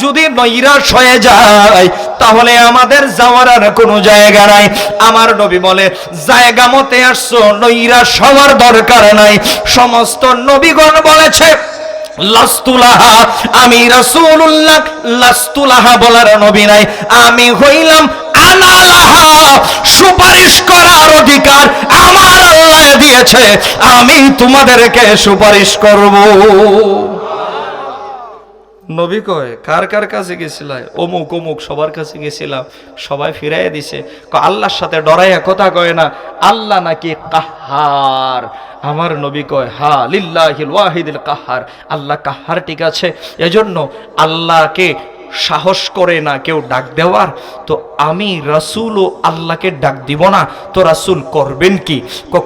যদি নৈরাশ হয়ে যাই তাহলে আমাদের যাওয়ার আর কোনো জায়গা নাই। আমার নবী বলে, জায়গা মতে আসছো, নৈরাশ হওয়ার দরকার নাই। সমস্ত নবীগণ বলেছে লাস্তুলাহা, আমি রাসূলুল্লাহ লাস্তুলাহা বলার নবী নাই, আমি হইলাম আনালাহা, সুপারিশ করার অধিকার আমার আল্লাহ দিয়েছে, আমি তোমাদেরকে সুপারিশ করব। নবী কয়, কার কার কাছে গেছিলাম? অমুক অমুক সবার কাছে গেছিলাম, সবাই ফিরাইয়া দিছে। আল্লাহর সাথে ডরাইয়া কথা কয় না, আল্লাহ নাকি কাহার। আমার নবী কয়, হা লিল্লাহিল ওয়াহিদিল কাহার, আল্লাহ কাহার, ঠিক আছে। এজন্য আল্লাহকে সাহস করে না কেউ ডাক দেওয়ার, তো আমি রাসূলও আল্লাহকে ডাক দিব না, তো রাসূল করবেন কি?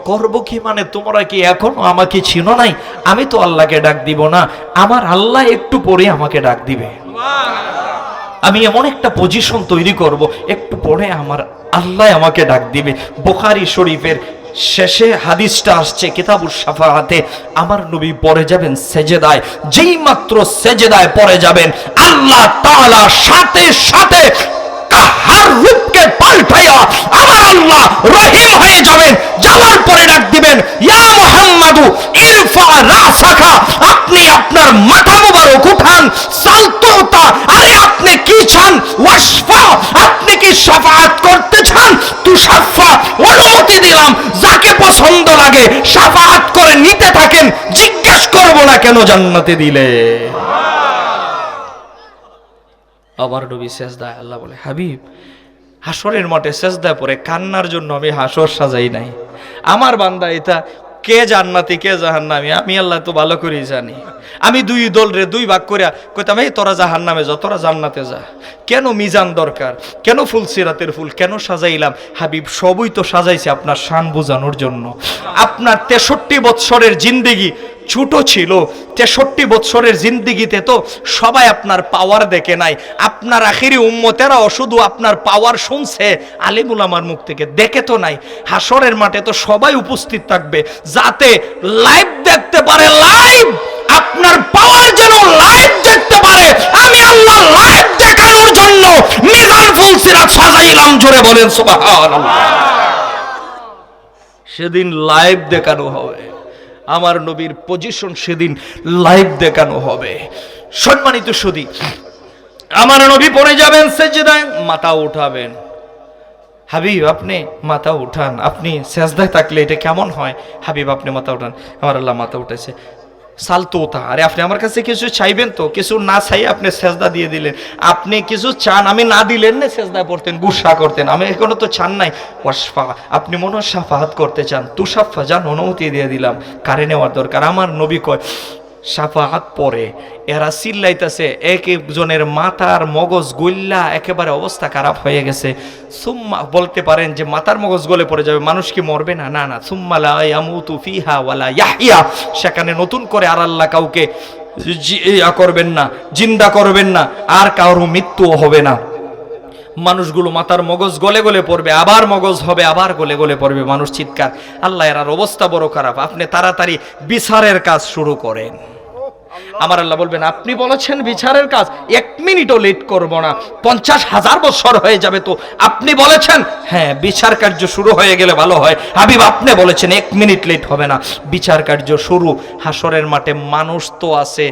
করব কি মানে তোমরা কি এখনো আমাকে চিনো নাই? আমি তো আল্লাহকে ডাক দিব না, আমার আল্লাহ একটু পরে আমাকে ডাক দিবে। আমি এমন একটা পজিশন তৈরি করব, একটু পরে আমার আল্লাহ আমাকে ডাক দিবে। বুখারী শরীফের শেষে হাদিসটা আসছে কিতাবুস শাফাআতে, আমার নবী পড়ে যাবেন সেজদায়। যেই মাত্র সেজদায় পড়ে যাবেন, আল্লাহ তাআলা সাথে সাথে কাহার রূপকে পাল্টাইয়া আমার আল্লাহ রহিম হয়ে যাবেন। যাওয়ার পরে ডাক দিবেন, ইয়া মুহাম্মাদু ইরফা রাসাকা, আপনি আপনার মাথা মুবারক উঠান। সালতুতা, আরে আপনি কি চান? ওয়াশফা, আপনি কি শাফাআত করতে চান? তুশাফা, অনুমতি দিলাম, যাকে পছন্দ লাগে শাফাআত করে নিতে থাকেন, জিজ্ঞেস করব না কেন জান্নাতে দিলে। আমার নবী সেজদায়, আল্লাহ বলে, হাবিব হাসরের মাঠে সেজদায় পড়ে কান্নার জন্য আমি হাসর সাজাই নাই। আমার বান্দা এটা কে জান্নাতি কে জাহান্নামী আমি আল্লাহ তো ভালো করেই জানি। আমি দুই দলরে দুই ভাগ করে কইতাম, এই তোরা জাহান্নামে যা, তোরা জান্নাতে যা। কেন মিজান দরকার? কেন ফুলসিরাতের ফুল কেন সাজাইলাম? হাবিব সবই তো সাজাইছে আপনার শান বোঝানোর জন্য। আপনার 63 বৎসরের জিন্দেগি ছোট ছিল, 63 বৎসরের জিন্দেগিতে তো সবাই আপনার পাওয়ার দেখে নাই। আপনার আখিরি উম্মতেরাও শুধু আপনার পাওয়ার শুনছে আলিম উলামার মুখ থেকে, দেখে তো নাই। হাসরের মাঠে তো সবাই উপস্থিত থাকবে, যাতে লাইভ দেখতে পারে, লাইভ আপনার পাওয়ার যেন লাইভ দেখতে পারে। আমি আল্লাহ লাইভ দেখানোর জন্য মিজান ফুলসিরাত সাজাইলাম। জোরে বলেন সুবহানাল্লাহ। সেদিন লাইভ দেখানো হবে, আমার নবীর পজিশন সেদিন লাইভ দেখানো হবে। সম্মানিত সুধী, আমার নবী পড়ে যাবেন সেজদায়, মাথা উঠাবেন। হাবিব আপনি মাথা উঠান, আপনি সেজদায় থাকলে এটা কেমন হয়? হাবিব আপনি মাথা উঠান। আমার আল্লাহ মাথা উঠেছে। সালতুতা, আরে আপনি আমার কাছে কিছু চাইবেন তো? কিছু না চাই আপনি সেজদা দিয়ে দিলেন। আপনি কিছু চান, আমি না দিলেন না সেজদা পড়তেন, গুসা করতেন। আমি এখনো তো চান নাই। ওয়াশফা, আপনি মনে হয় শাফাআত করতে চান। তুশাফা, যান অনুমতি দিয়ে দিলাম, কারে নেওয়ার দরকার। আমার নবী কয় শাফাআত পরে এরা চিল্লাইতেছে, এক একজনের মাথার মগজ গল্লা একেবারে অবস্থা খারাপ হয়ে গেছে। সুম্মা, বলতে পারেন যে মাথার মগজ গলে পড়ে যাবে, মানুষ কি মরবে না? না না, সুম্মা লা ইয়ামুতু ফিহা ওয়ালা ইয়াহইয়া, সেখানে নতুন করে আর আল্লাহ কাউকে করবেন না, জিন্দা করবেন না, আর কারো মৃত্যুও হবে না। মানুষগুলো মাথার মগজ গলে গলে পড়বে, আবার মগজ হবে, আবার গলে গলে পড়বে, মানুষ চিৎকার। আল্লাহ এর অবস্থা বড় খারাপ, আপনি তাড়াতাড়ি বিচারের কাজ শুরু করেন। আমার আল্লাহ বলবেন, আপনি বলেছেন বিচারের কাজ 1 মিনিটও লেট করব না, 50,000 বছর হয়ে যাবে, তো আপনি বলেছেন হ্যাঁ বিচার কার্য শুরু হয়ে গেলে ভালো হয়। হাবিব আপনি বলেছেন 1 মিনিট লেট হবে না, বিচার কার্য শুরু। হাসরের মাঠে মানুষ তো আছে,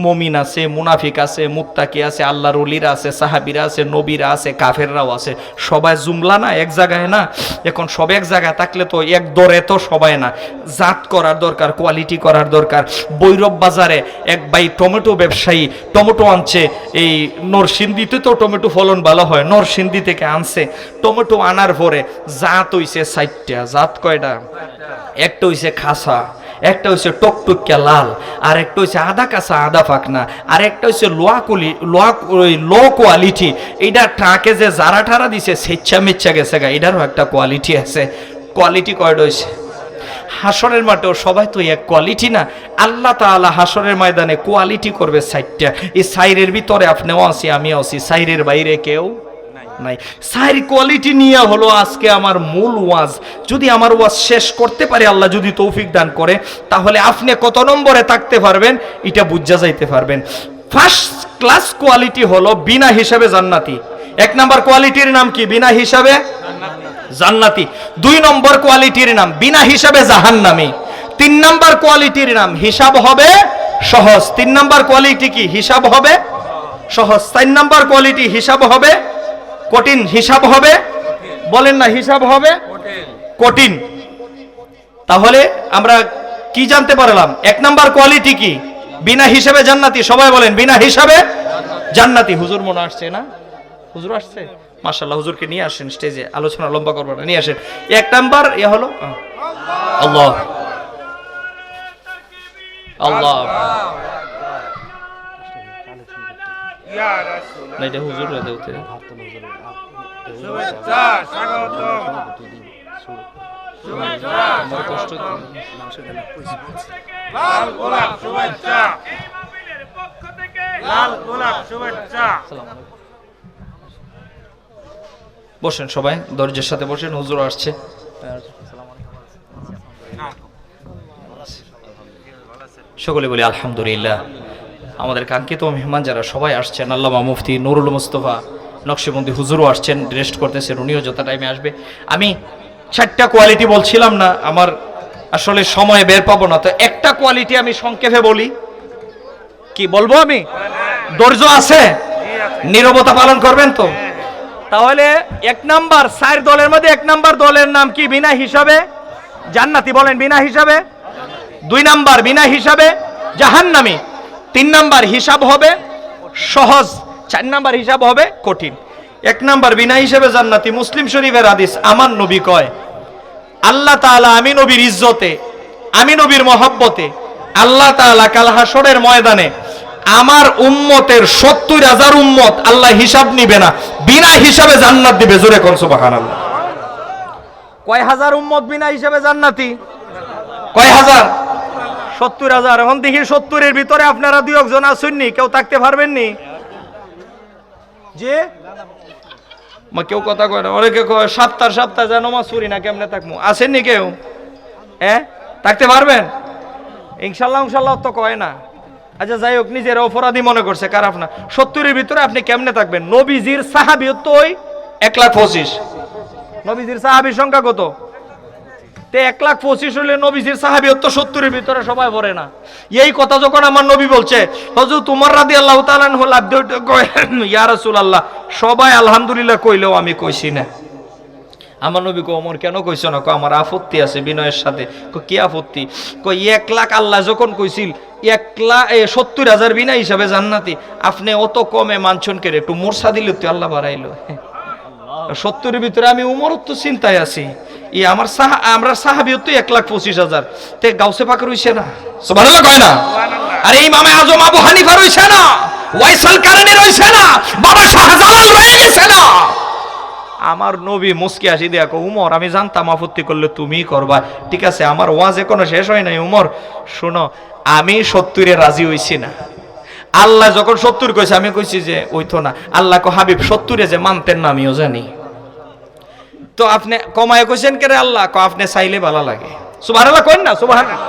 মুমিন আছে, মুনাফিক আছে, মুত্তাকি আছে, আল্লাহর ওলিরা আছে, সাহাবীরা আছে, নবীরা আছে, কাফেররাও আছে। সবাই জুমলা না, এক জায়গায় না। এখন সব এক জায়গায় থাকলে তো এক দরে তো সবাই না, জাত করার দরকার, কোয়ালিটি করার দরকার। বৈরব বাজারে এক ভাই টমেটো ব্যবসায়ী টমেটো আনছে, এই নরসিংদীতে তো টমেটো ফলন ভালো হয়, নরসিংদী থেকে আনছে। টমেটো আনার পরে জাত হইছে 4টা। জাত কয়টা? একটা হইছে খাসা, একটা হচ্ছে টকটকিয়া লাল, আর একটা হচ্ছে আদা কাঁচা আদা ফাঁকনা, আর একটা হচ্ছে লো কোয়ালিটি। এইটা ট্রাকে যে জারা ঠারা দিছে স্বেচ্ছা মেচ্ছা গেছে গা, এটারও একটা কোয়ালিটি আছে। কোয়ালিটি কয়টা হয়েছে? হাসরের মাঠেও সবাই তো এক কোয়ালিটি না। আল্লাহ তাআলা হাসরের ময়দানে কোয়ালিটি করবে 4টা। এই 4-এর ভিতরে আপনিও আছি, আমিও আছি, 4-এর বাইরে কেউ। নাই। চার কোয়ালিটি নিয়ে হলো আজকে আমার মূল ওয়াজ। যদি আমার ওয়াজ শেষ করতে পারে আল্লাহ যদি তৌফিক দান করে, তাহলে আপনি কত নম্বরে থাকতে পারবেন এটা বুঝা যাইতে পারবেন। ফার্স্ট ক্লাস কোয়ালিটি হলো বিনা হিসাবে জান্নাতি। এক নাম্বার কোয়ালিটির নাম কি? বিনা হিসাবে জান্নাতি। 2 নম্বর কোয়ালিটির নাম বিনা হিসাবে জাহান্নামী। 3 নম্বর কোয়ালিটির নাম হিসাব হবে সহজ। 3 নম্বর কোয়ালিটি কি? হিসাব হবে সহজ। 4 নম্বর কোয়ালিটি হিসাব হবে কঠিন। হিসাব হবে, বলেন না, হিসাব হবে কঠিন। তাহলে আমরা কি জানতে পারলাম? 1 নম্বর কোয়ালিটি কি? বিনা হিসাবে জান্নাতি। সবাই বলেন বিনা হিসাবে জান্নাতি। হুজুর মনে আসছে না? হুজুর আসছে, মাশাআল্লাহ। হুজুরকে নিয়ে আসেন স্টেজে, আলোচনা লম্বা করবো না, নিয়ে আসেন। 1 নাম্বার হলো আল্লাহ আল্লাহ। না এটা হুজুর দেউতে শুভেচ্ছা স্বাগতম কষ্ট। লাল গোলাপ শুভেচ্ছা, লাল গোলাপ শুভেচ্ছা। বসেন সবাই, ধৈর্যের সাথে বসেন, হুজুর আসছে। সকলে বলি আলহামদুলিল্লাহ। আমাদের কাঙ্ক্ষিত মেহমান যারা সবাই আসছেন, আল্লামা মুফতি নুরুল মুস্তফা নকশবন্দি হুজুরও আসছেন, রেস্ট করতেছেন, উনিও যত টাইমে আসবে। আমি 4টা কোয়ালিটি বলছিলাম না, আমার আসলে সময় বের পাবো না, তো একটা কোয়ালিটি আমি সংক্ষেপে বলি। কি বলবো আমি? ধৈর্য আছে? নীরবতা পালন করবেন তো? তাহলে 1 নাম্বার 4 দলের মধ্যে 1 নাম্বার দলের নাম কি? বিনা হিসাবে জান্নাতি। বলেন বিনা হিসাবে। 2 নাম্বার বিনা হিসাবে জাহান্নামী। 3 নাম্বার হিসাব হবে সহজ। 4 নাম্বার হিসাব হবে কঠিন। 1 নাম্বার বিনা হিসাবে জান্নাতি। মুসলিম শরীফের হাদিস, আমার নবী কয় আল্লাহ তাআলা আমি নবীর ইজ্জতে, আমি নবীর মহব্বতে আল্লাহ তাআলা কাল হাসরের ময়দানে আমার উম্মতের 70,000 উম্মত আল্লাহ হিসাব নিবে না, বিনা হিসাবে জান্নাত দিবে। জোরে কোন সুবহানাল্লাহ। কয় হাজার উম্মত বিনা হিসাবে জান্নাতি? কয় হাজার? 70,000। এখন দেখি 70-এর ভিতরে আপনারা 2 একজন আসুননি, কেউ থাকতে পারবেন নি? যে কেউ কথা কয় না, অনেকে কয় সপ্তাহ যেন মাছ পড়ি না, কেমনে থাকবো? আসেননি কেউ? হ্যাঁ, থাকতে পারবেন ইনশাল্লাহ? ইনশাল্লাহ তো কয় না। আচ্ছা যাই হোক, নিজের অপরাধী মনে করছে, খারাপ না। 70-এর ভিতরে আপনি কেমনে থাকবেন? নবীজির সাহাবী তো ওই 1,25,000। নবীজির সাহাবীর সংখ্যা কত? 1,25,000 হলে নবীজির সাহাবী তো 70-এর ভিতরে সবাই পড়ে না। এই কথা যখন আমার নবী বলছে, হুজুর তোমার রাদিয়াল্লাহু তাআলা আনহু লাভ কয় ইয়া রাসূলুল্লাহ, সবাই আলহামদুলিল্লাহ কইলেও আমি কইছি না। আমার নবী কো ওমর কেন কইছো না? কো আমার আপত্তি আছে বিনয়ের সাথে। কো কি আপত্তি? কো 1 লাখ আল্লাহ যখন কইছিল 1,70,000 বিনা হিসাবে জান্নাতি, আপনি অত কমে মানছেন কে? একটু মোরসা দিলে তো আল্লাহ বাড়াইলো। 70-এর ভিতরে আমি উমরও তো চিন্তায় আছি। আমার আমরা সাহাবীও তো 1,25,000। তে গাউসে পাক রইছে না? সুবহানাল্লাহ কয় না? আরে ইমামে আজম আবু হানিফা রইছে না? ওয়াইসাল কারানী রইছে না? বাবা শাহজালাল রয়ে গেছে না? আমার নবী মুস্কি হাসি দিয়া কো উমর আমি জানতাম আপত্তি করলে তুমিই করবা। ঠিক আছে, আমার ওয়াজ এখনো শেষ হয় নাই। উমর শোনো, আমি 70-এ রাজি হইছি না। আল্লাহ যখন 70 কইছে আমি কইছি যে ওইতো না। আল্লাহ কো হাবিব 70-এ যে মানতেন না আমিও জানি, তো আপনি কমায় কইছেন কে রে আল্লাহ? কো আপনি চাইলে ভালো লাগে। সুবহানাল্লাহ কইন না? সুবহানাল্লাহ।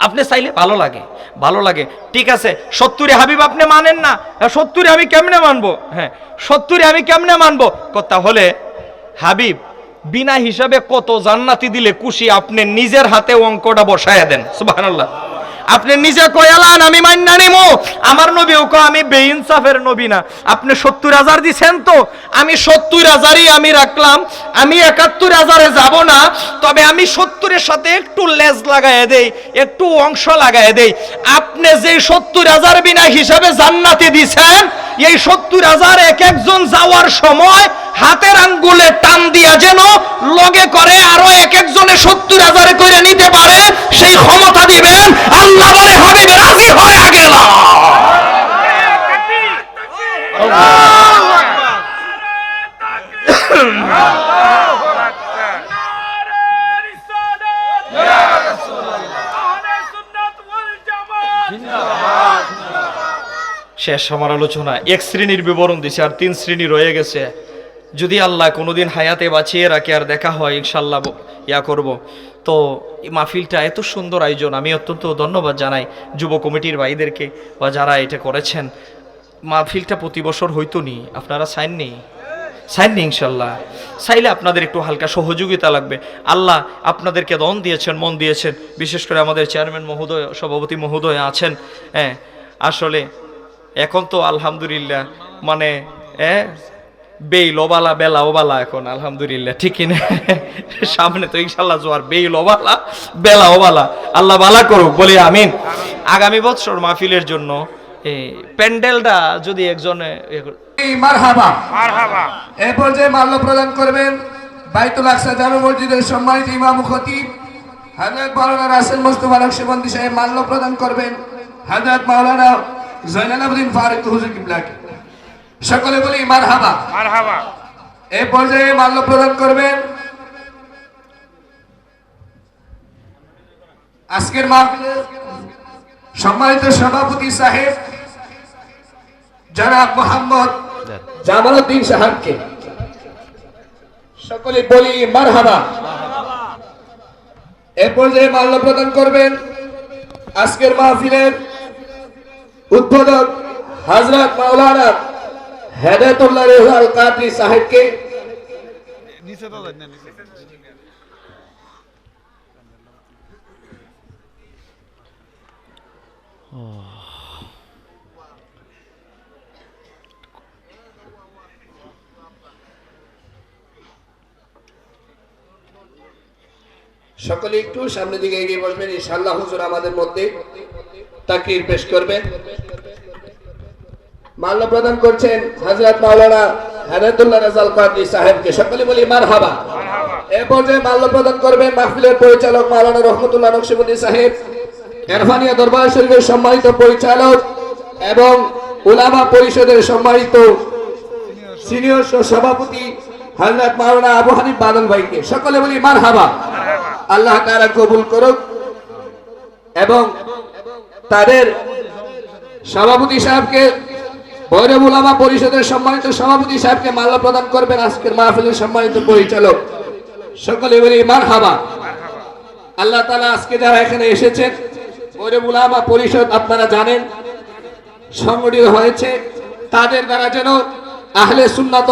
আপনি চাইলে ভালো লাগে, ভালো লাগে। ঠিক আছে, 70-এ হাবিব আপনি মানেন না, 70-এ আমি কেমনে মানবো? হ্যাঁ, 70-এ আমি কেমনে মানবো? তাহলে হাবিব বিনা হিসাবে কত জান্নাতি দিলে খুশি আপনি নিজের হাতে অঙ্কটা বসায়া দেন। সুবহানাল্লাহ। আপনি নিজে কয়ালান আমি মান্না নিমু। আমার নবীও কো আমি বেইনসাফের নবী না। আপনি 70,000 দিছেন তো আমি 70,000ই আমি রাখলাম, আমি 71,000-এ যাব না। তবে আমি 70-এর সাথে একটু লেজ লাগায় দেই, একটু অংশ লাগায় দেই। আপনি যে 70,000 বিনা হিসাবে জান্নাতি দিছেন, এই 70,000 এক একজন যাওয়ার সময় হাতের আঙ্গুলে টান দিয়া যেন লগে করে আরো এক একজনে 70,000 করে নিতে পারে, সেই ক্ষমতা দিবেন আল্লাহ। বলে হাবিব রাজি হয়ে গেল। শেষ আমার আলোচনা। 1 শ্রেণীর বিবরণ দিছে, আর 3 শ্রেণী রয়ে গেছে। যদি আল্লাহ কোনোদিন হায়াতে বাঁচিয়ে রাখে আর দেখা হয় ইনশাল্লাহ ইয়া করব। তো এই মাহফিলটা এত সুন্দর আয়োজন, আমি অত্যন্ত ধন্যবাদ জানাই যুব কমিটির ভাইদেরকে বা যারা এটা করেছেন। মাহফিলটা প্রতি বছর হইতো নি, আপনারা চাইননি ইনশাল্লাহ। চাইলে আপনাদের একটু হালকা সহযোগিতা লাগবে। আল্লাহ আপনাদেরকে দন দিয়েছেন, মন দিয়েছেন, বিশেষ করে আমাদের চেয়ারম্যান মহোদয়, সভাপতি মহোদয় আছেন। হ্যাঁ, আসলে এখন তো আলহামদুলিল্লাহ মানে বেইল ওবালা বেলা ওবালা এখন আলহামদুলিল্লাহ, ঠিক কিনা? সামনে তো ইনশাল্লাহ জোয়ার, বেইল ওবালা বেলা ওবালা, আল্লাহ বালা করুক, বলি আমিন। আগামী বছর মাহফিলের জন্য প্যান্ডেলটা যদি একজন মারহাবা মারহাবা। এই পর্যায়ে মাল্য প্রদান করবেন বাইতুল আকসা জামে মসজিদের সম্মানিত ইমাম খতিব হযরত মাওলানা রাসেল মুস্তাফা নকশবন্দি সাহেব মাল্য প্রদান করবেন হযরত মাওলানা জয়নুল আবেদিন ফারুক হুজুর কিবলাকে। সকলে বলি মারহাবা। মারহাবা। এই পর্যায়ে মাল্য প্রদান করবেন আজকের মাহফিলের সম্মানিত সভাপতি সাহেব জনাব মোহাম্মদ জামালউদ্দিন সাহেবকে। সকলে বলি মারহাবা। এ পর্যায়ে মাল্য প্রদান করবেন আজকের মাহফিলের উদ্বোধক হযরত মাওলানা হেদায়েতুল্লাহ রেজাউল কাদরি সাহেবকে। সকলে একটু সামনের দিকে এগিয়ে বসবেন। ইনশাআল্লাহ হুজুর আমাদের মধ্যে তাকরীর পেশ করবেন। মাল্য প্রদান করছেন হযরত মাওলানা হেদায়েতুল্লাহ রেজাউল কাদরি সাহেবকে। সকলে বলি মারহাবা। এই পর্যায়ে মাল্য প্রদান করবেন মাহফিলের পরিচালক মাওলানা রহমতুল্লাহ নকশবন্দি সাহেব, এরফানিয়া দরবার শরীফের সম্মানিত পরিচালক এবং উলামা পরিষদের সম্মানিত সিনিয়র সভাপতি হযরত মাওলানা আবু হানিফ বাদল ভাইকে। সকলে বলি মারহাবা। আল্লাহ তাআলা কবুল করুক এবং তাদের সভাপতি সাহেবকে, ভৈরব উলামা পরিষদের সম্মানিত সভাপতি সাহেবকে মাল্য প্রদান করবেন আজকের মাহফিলের সম্মানিত পরিচালক। সকলে বলি মারহাবা। আল্লাহ তাআলা আজকে যারা এখানে এসেছেন, ভৈরব উলামা পরিষদ আপনারা জানেন সংগঠিত হয়েছে, তাদের দ্বারা যেন আহলে সুন্নাত